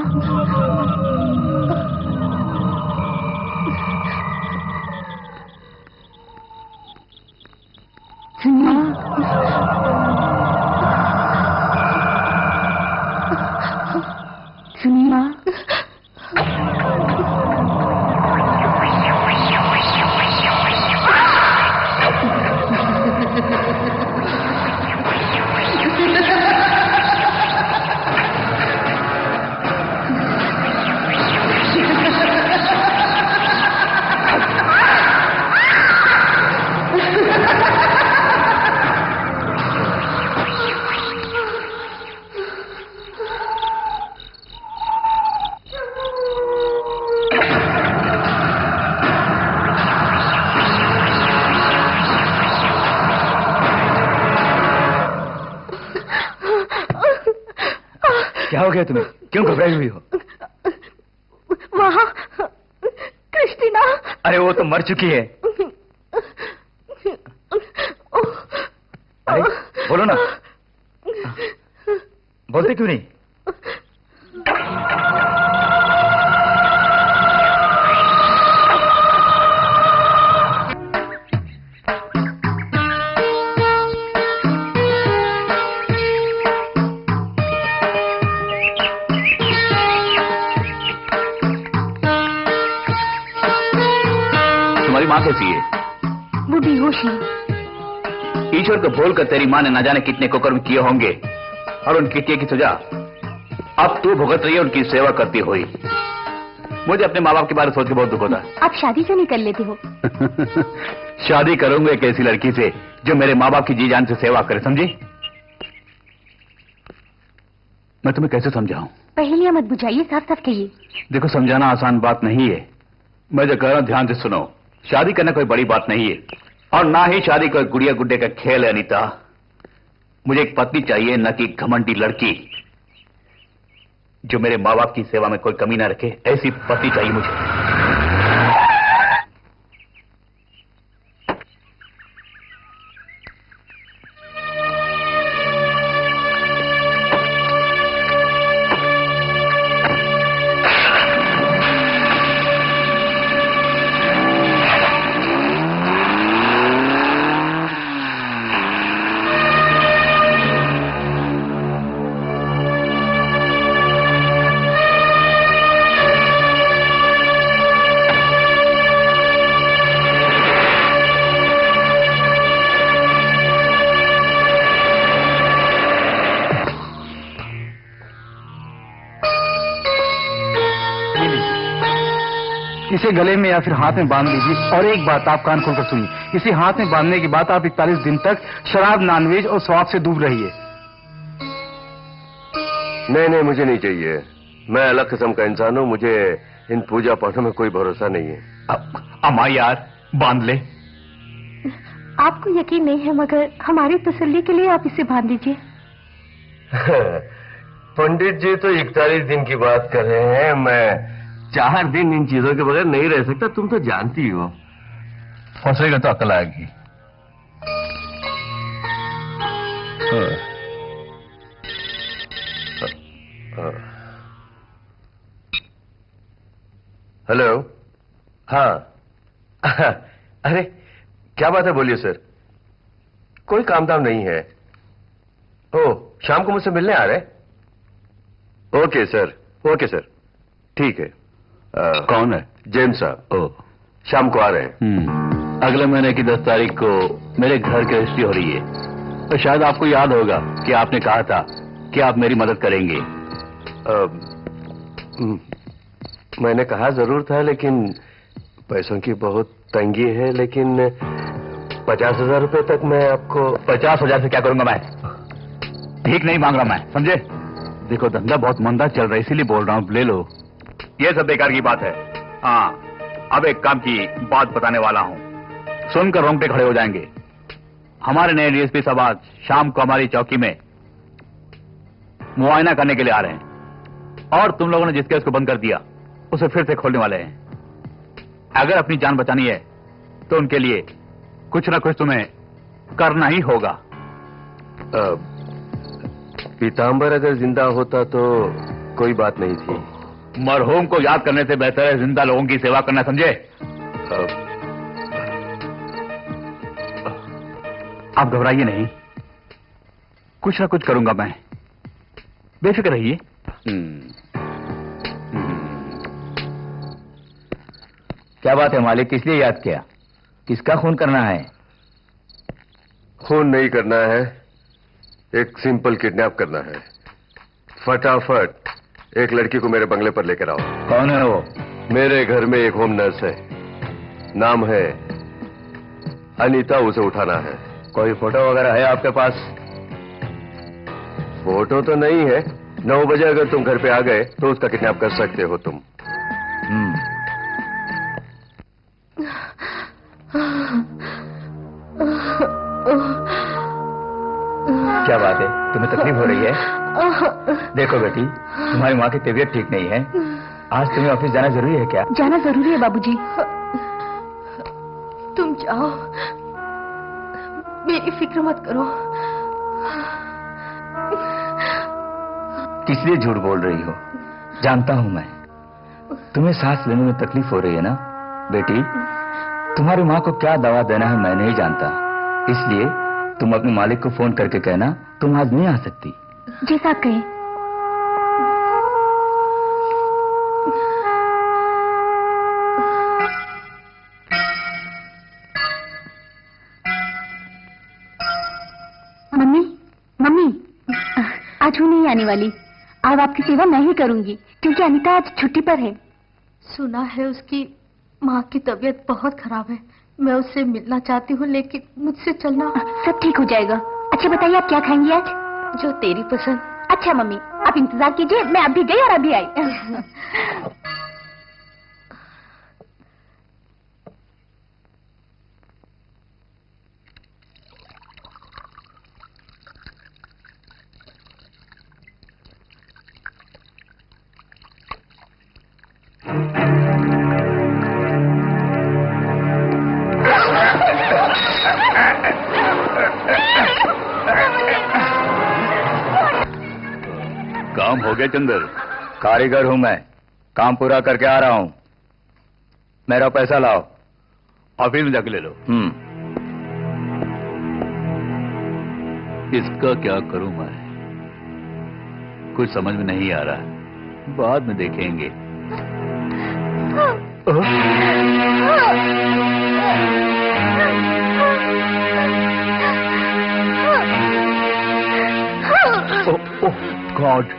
क्या हो गया तुम्हें? क्यों घबराई हुई हो? वहाँ क्रिस्टीना। अरे वो तो मर चुकी है। अरे बोलो ना, बोलते क्यों नहीं? तुम्हारी माँ कैसी है? वो बेहोश है। ईश्वर को बोलकर तेरी माँ ने न जाने कितने कुकर्म किए होंगे, और उनकी किए की सजा अब तू भुगत रही है उनकी सेवा करती हुई। मुझे अपने माँ बाप के बारे में सोच के बहुत दुख होता है। आप शादी क्यों नहीं कर लेते हो? शादी करूंगा एक ऐसी लड़की से जो मेरे माँ बाप की जी जान से सेवा करे, समझी? मैं तुम्हें कैसे समझाऊं? पहेलियां मत बुझाइए, साफ साफ कहिए। देखो, समझाना आसान बात नहीं है। मैं जो कह रहा हूं ध्यान से सुनो। शादी करना कोई बड़ी बात नहीं है, और ना ही शादी कोई गुड़िया गुड्डे का खेल है। अनीता, मुझे एक पत्नी चाहिए, न कि घमंडी लड़की जो मेरे माँ बाप की सेवा में कोई कमी ना रखे। ऐसी पत्नी चाहिए मुझे। इसे गले में या फिर हाथ में बांध लीजिए। और एक बात आप कान खोलकर सुनिए, इसे हाथ में बांधने के बाद आप 41 दिन तक शराब, नॉनवेज और स्वाद से दूर रहिए। नहीं, मुझे नहीं चाहिए। मैं अलग किस्म का इंसान हूँ, मुझे इन पूजा पाठों में कोई भरोसा नहीं है। अम्मा यार, बांध ले। आपको यकीन नहीं है, मगर हमारी तसल्ली के लिए आप इसे बांध दीजिए। पंडित जी तो 41 दिन की बात कर रहे हैं, मैं 4 दिन इन चीजों के बगैर नहीं रह सकता, तुम तो जानती हो। फंसेगा तो अकल आएगी। हेलो। हाँ। अरे क्या बात है, बोलिए सर। कोई काम धाम नहीं है। ओह, शाम को मुझसे मिलने आ रहे? ओके सर, ओके सर, ठीक है। कौन है? जेम्स साहब। ओह, शाम को आ रहे हैं। अगले महीने की 10 तारीख को मेरे घर की रजिस्ट्री हो रही है। तो शायद आपको याद होगा कि आपने कहा था कि आप मेरी मदद करेंगे। मैंने कहा जरूर था, लेकिन पैसों की बहुत तंगी है। लेकिन 50,000 रुपए तक मैं आपको। 50,000 से क्या करूंगा मैं? ठीक नहीं मांग रहा मैं, समझे? देखो धंधा बहुत मंदा चल रहा है, इसीलिए बोल रहा हूँ, ले लो। ये सब बेकार की बात है। हाँ, अब एक काम की बात बताने वाला हूँ, सुनकर रोंगटे खड़े हो जाएंगे। हमारे नए डीएसपी साहब आज शाम को हमारी चौकी में मुआयना करने के लिए आ रहे हैं, और तुम लोगों ने जिस केस को बंद कर दिया उसे फिर से खोलने वाले हैं। अगर अपनी जान बचानी है तो उनके लिए कुछ ना कुछ तुम्हें करना ही होगा। पीताम्बर अगर जिंदा होता तो कोई बात नहीं थी। मरहूम को याद करने से बेहतर है जिंदा लोगों की सेवा करना, समझे? आप घबराइए नहीं, कुछ ना कुछ करूंगा मैं, बेफिक्र रहिए। क्या बात है मालिक, किस लिए याद किया? किसका खून करना है? खून नहीं करना है, एक सिंपल किडनैप करना है। फटाफट एक लड़की को मेरे बंगले पर लेकर आओ। कौन है वो? मेरे घर में एक होम नर्स है, नाम है अनीता, उसे उठाना है। कोई फोटो वगैरह है आपके पास? फोटो तो नहीं है। 9 बजे अगर तुम घर पे आ गए तो उसका किडनैप कर सकते हो तुम। क्या बात है, तुम्हें तकलीफ हो रही है? देखो बेटी, तुम्हारी माँ की तबीयत ठीक नहीं है, आज तुम्हें ऑफिस जाना जरूरी है क्या? जाना जरूरी है बाबूजी। तुम जाओ, मेरी फिक्र मत करो। किस लिए झूठ बोल रही हो? जानता हूं मैं, तुम्हें सांस लेने में तकलीफ हो रही है ना बेटी। तुम्हारी माँ को क्या दवा देना है मैं नहीं जानता, इसलिए तुम अपने मालिक को फोन करके कहना तुम आज नहीं आ सकती। जैसा कहें। मम्मी, मम्मी, आज वो नहीं आने वाली। आज आपकी सेवा मैं ही करूंगी, क्योंकि अनीता आज छुट्टी पर है। सुना है उसकी माँ की तबीयत बहुत खराब है। मैं उससे मिलना चाहती हूँ, लेकिन मुझसे चलना। सब ठीक हो जाएगा। अच्छा बताइए, आप क्या खाएंगी आज? जो तेरी पसंद। अच्छा मम्मी, आप इंतजार कीजिए, मैं अभी गई और अभी आई। काम हो गया चंदर? कारीगर हूं मैं, काम पूरा करके आ रहा हूं। मेरा पैसा लाओ। ऑफिस में जाके ले लो। इसका क्या करूं मैं, कुछ समझ में नहीं आ रहा, बाद में देखेंगे। गॉड।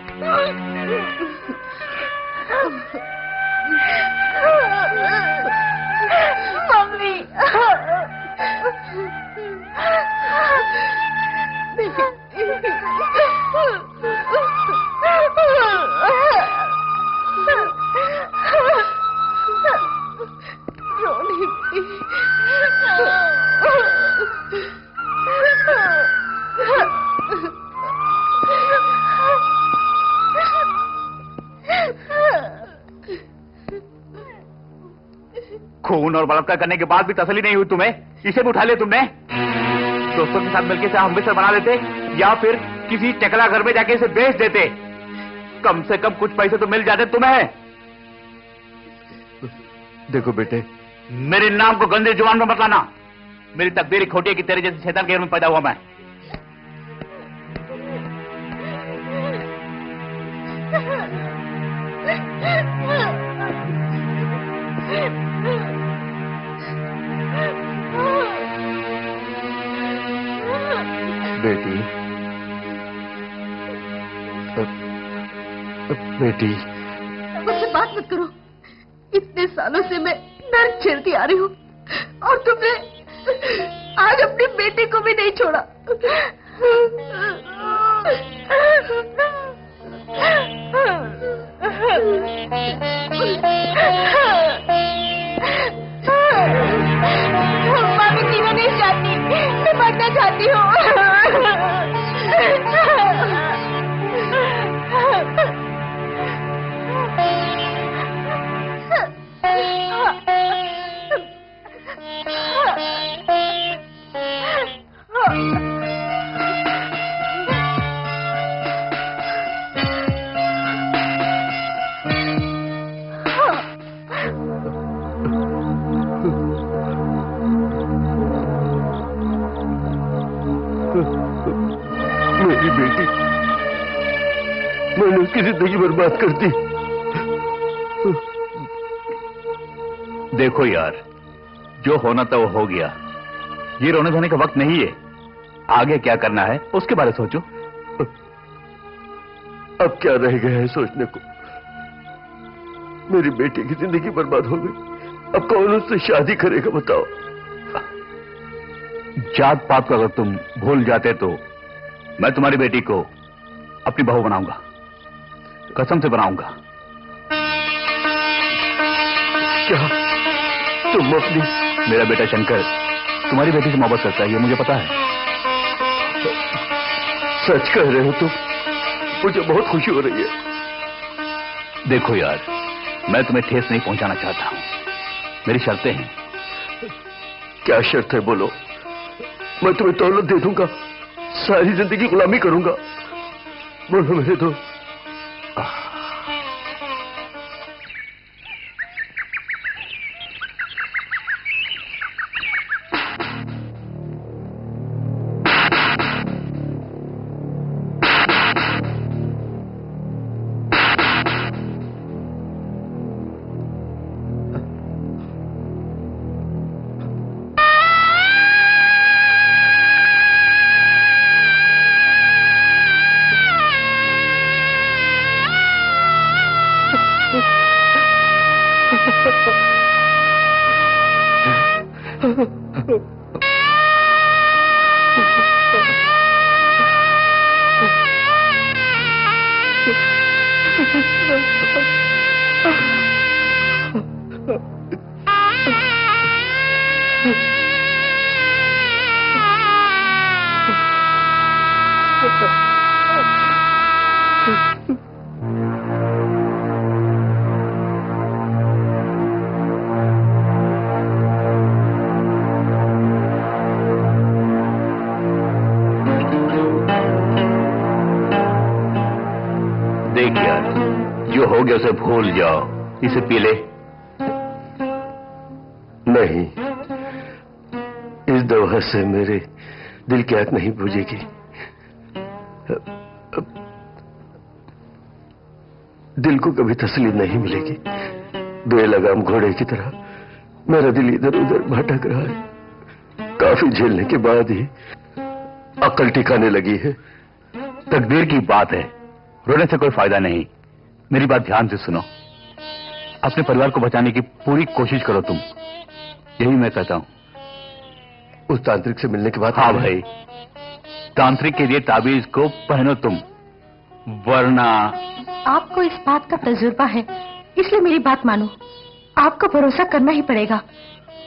खून और बलात्कार करने के बाद भी तसल्ली नहीं हुई तुम्हें? इसे भी उठा लिया तुमने? दोस्तों के साथ मिलकर इसे हम मिस्र बना देते या फिर किसी टकला घर में जाके इसे बेच देते। कम से कम कुछ पैसे तो मिल जाते तुम्हें। देखो बेटे, मेरे नाम को गंदे जुबान में मत लाना। मेरी तकदीर ही खोटी है कि तेरे जैसे शैतान के घर में पैदा हुआ मैं। बेटी, बेटी, मुझसे बात मत करो। इतने सालों से मैं दर्द झेलती आ रही हूँ और तुमने आज अपनी बेटी को भी नहीं छोड़ा। मामी जीना नहीं चाहती, मैं मरना चाहती हूँ। मेरी बेटी, मैंने उसकी जिंदगी बर्बाद कर दी। देखो यार, जो होना था वो हो गया। ये रोने धोने का वक्त नहीं है। आगे क्या करना है उसके बारे में सोचो। अब क्या रह गया है सोचने को? मेरी बेटी की जिंदगी बर्बाद हो गई। अब कौन उससे शादी करेगा बताओ? जात पात को अगर तुम भूल जाते तो मैं तुम्हारी बेटी को अपनी बहू बनाऊंगा, कसम से बनाऊंगा। क्या तुम अपनी? मेरा बेटा शंकर तुम्हारी बेटी से मोहब्बत करता है, ये मुझे पता है। सच कह रहे हो तुम? मुझे बहुत खुशी हो रही है। देखो यार, मैं तुम्हें ठेस नहीं पहुंचाना चाहता हूं। मेरी शर्तें हैं। क्या शर्त है बोलो? मैं तुम्हें दौलत दे दूंगा, सारी जिंदगी गुलामी करूंगा। बोलो मेरे दोस्त। देख यार, जो हो गया उसे भूल जाओ। इसे पी ले। नहीं, इस दवा से मेरे दिल की आग नहीं बुझेगी। दिल को कभी तसल्ली नहीं मिलेगी। बेलगाम घोड़े की तरह मेरा दिल इधर उधर भटक रहा है। काफी झेलने के बाद ही अकल ठिकाने लगी है। तकदीर की बात है, रोने से कोई फायदा नहीं। मेरी बात ध्यान से सुनो। अपने परिवार को बचाने की पूरी कोशिश करो तुम। यही मैं कहता हूं। उस तांत्रिक से मिलने के बाद? हाँ भाई, तांत्रिक के लिए ताबीज को पहनो तुम, वरना। आपको इस बात का तजुर्बा है, इसलिए मेरी बात मानो। आपको भरोसा करना ही पड़ेगा।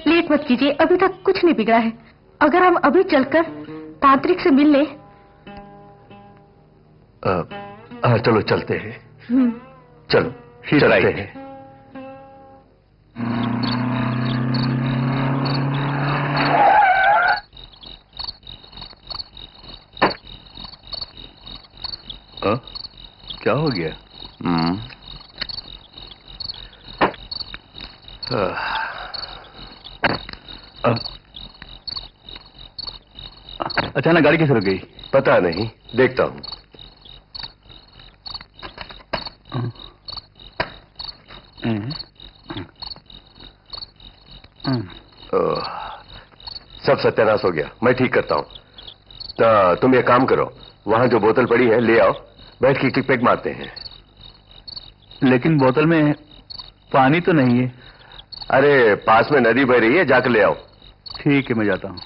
लेट मत कीजिए, अभी तक कुछ नहीं बिगड़ा है। अगर हम अभी चलकर तांत्रिक से मिल लें। चलो चलते हैं। चलो चलते हैं। क्या हो गया? अचानक गाड़ी कैसे रुक गई? पता नहीं, देखता हूं। सब सत्यानाश हो गया, मैं ठीक करता हूं। तो तुम ये काम करो, वहां जो बोतल पड़ी है ले आओ, बैठ के टिक पैक मारते हैं। लेकिन बोतल में पानी तो नहीं है। अरे पास में नदी बह रही है, जाकर ले आओ। ठीक है, मैं जाता हूं।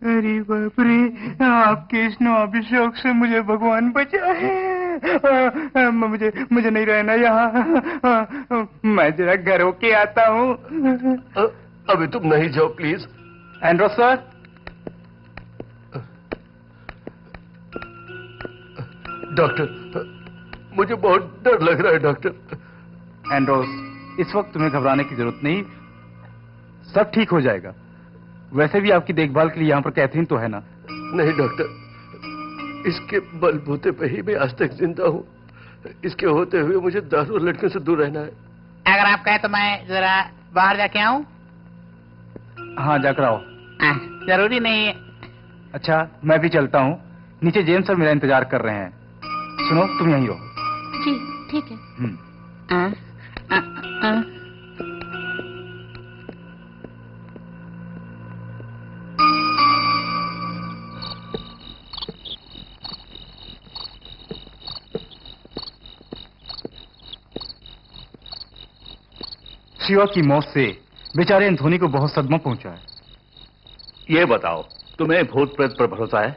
अरे बाप रे, आपके स्नाभिषेक से मुझे भगवान बचाए। मुझे नहीं रहना यहाँ, मैं जरा घर होके आता हूँ। अभी तुम नहीं जाओ प्लीज। Andros sir. डॉक्टर, मुझे बहुत डर लग रहा है डॉक्टर। एंड्रोस, इस वक्त तुम्हें घबराने की जरूरत नहीं, सब ठीक हो जाएगा। वैसे भी आपकी देखभाल के लिए यहाँ पर कैथरीन तो है ना? नहीं डॉक्टर, इसके बलबूते पे ही मैं आज तक जिंदा हूँ। इसके होते हुए मुझे दारू और लड़कियों से दूर रहना है। अगर आप कहें तो मैं जरा बाहर जाके आऊं? हाँ, जाकर आओ। जरूरी नहीं है। अच्छा, मैं भी चलता हूँ। नीचे जेम्स सर मेरा इंतजार कर रहे हैं। सुनो, तुम यहीं रहो। जी ठीक है। शिवा की मौत से बेचारे एंथोनी को बहुत सदमा पहुंचा है। ये बताओ, तुम्हें भूत प्रेत पर भरोसा है?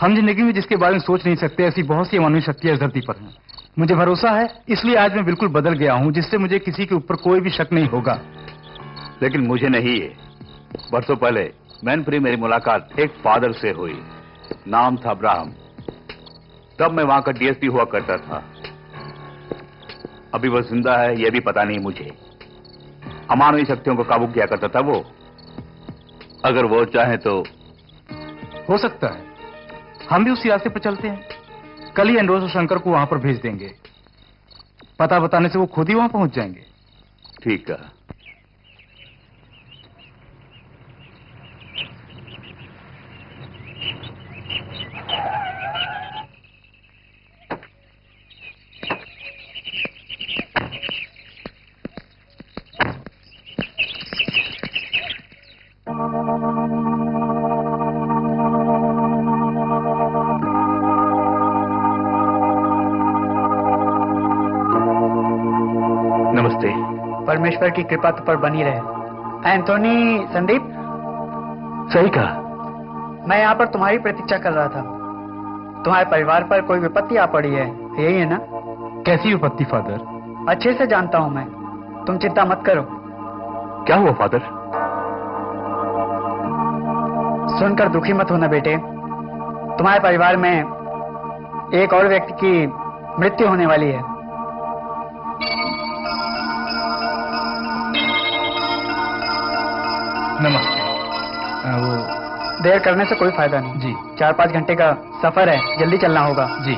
हम जिंदगी में जिसके बारे में सोच नहीं सकते, ऐसी बहुत सी मानवीय शक्तियां इस धरती पर हैं। मुझे भरोसा है, इसलिए आज मैं बिल्कुल बदल गया हूं, जिससे मुझे किसी के ऊपर कोई भी शक नहीं होगा। लेकिन मुझे नहीं है। बरसों पहले मैनपुरी मेरी मुलाकात एक फादर से हुई, नाम था अब्राहम। तब मैं वहां का डीएसपी हुआ करता था। अभी वो जिंदा है यह भी पता नहीं मुझे। अमानवीय शक्तियों को काबू किया करता था वो। अगर वो चाहे तो। हो सकता है, हम भी उसी रास्ते पर चलते हैं। कल ही एंड्रोस और शंकर को वहां पर भेज देंगे। पता बताने से वो खुद ही वहां पहुंच जाएंगे। ठीक है। नमस्ते। परमेश्वर की कृपा तुम पर बनी रहे। एंथोनी संदीप, सही कहा। मैं यहाँ पर तुम्हारी प्रतीक्षा कर रहा था। तुम्हारे परिवार पर कोई विपत्ति आ पड़ी है, यही है ना? कैसी विपत्ति फादर? अच्छे से जानता हूँ मैं, तुम चिंता मत करो। क्या हुआ फादर? सुनकर दुखी मत होना बेटे। तुम्हारे परिवार में एक और व्यक्ति की मृत्यु होने वाली है। नमस्ते। वो देर करने से कोई फायदा नहीं जी। 4-5 घंटे का सफर है, जल्दी चलना होगा। जी।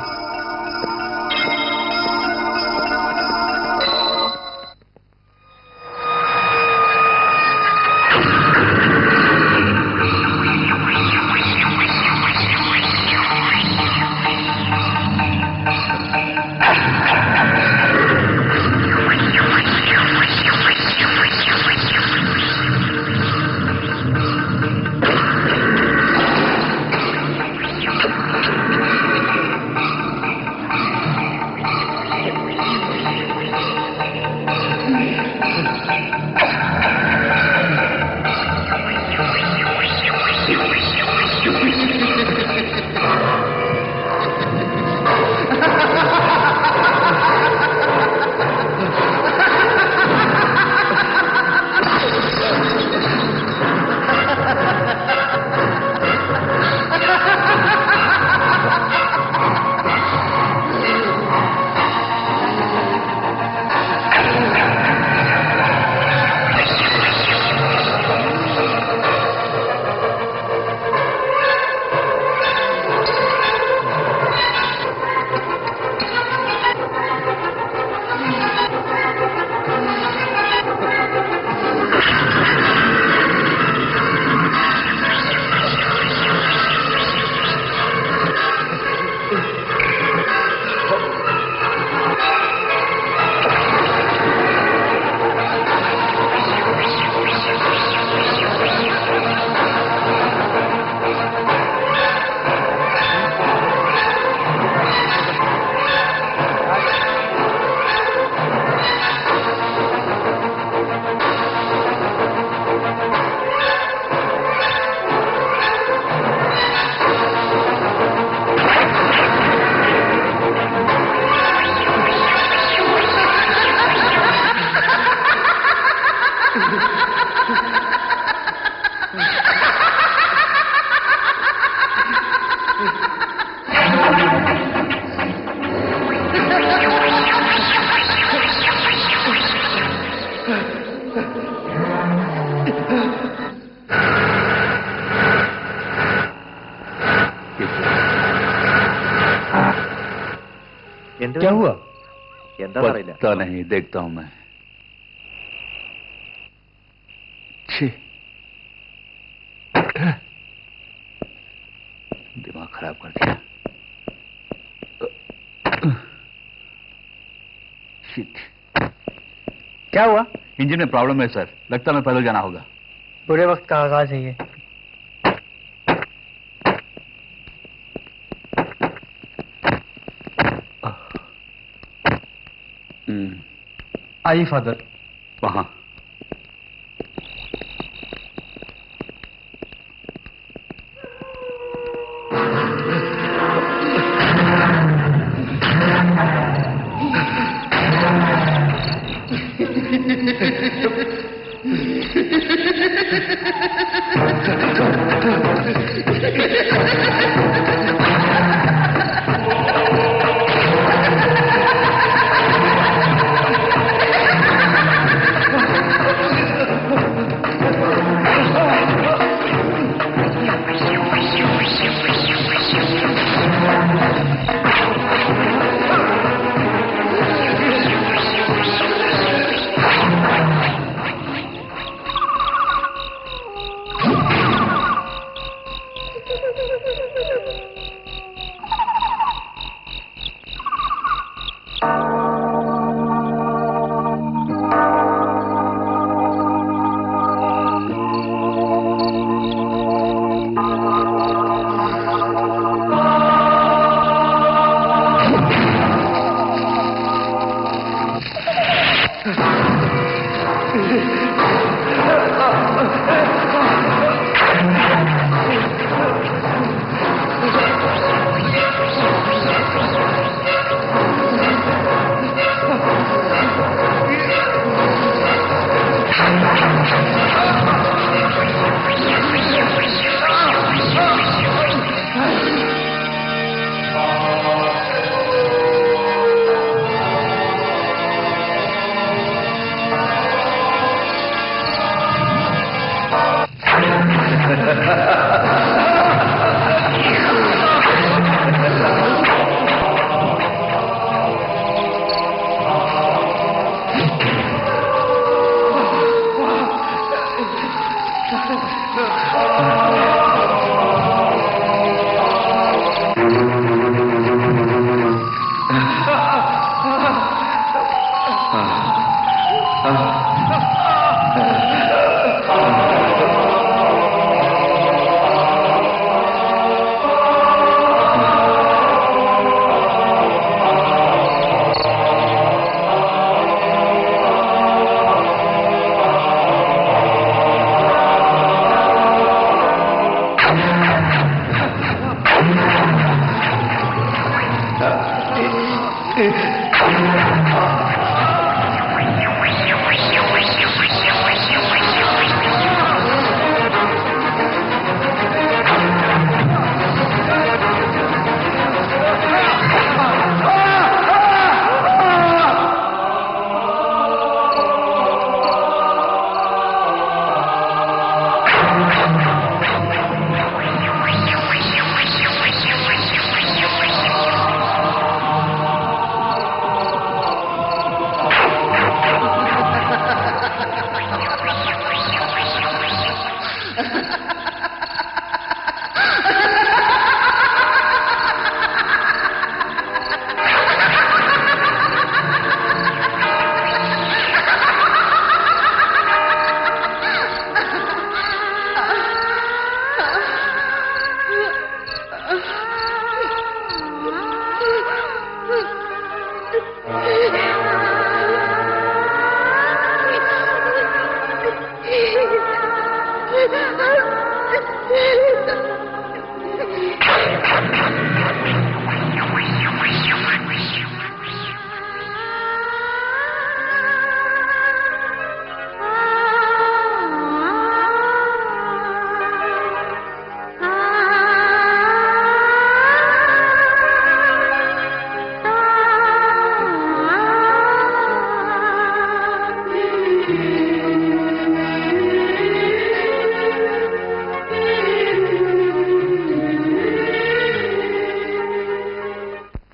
क्या हुआ? पता नहीं, देखता हूं मैं। दिमाग खराब कर दिया। शिट। क्या हुआ? इंजन में प्रॉब्लम है सर, लगता मैं पैदल जाना होगा। बुरे वक्त का आगाज है ये। आइए फादर। वहां It's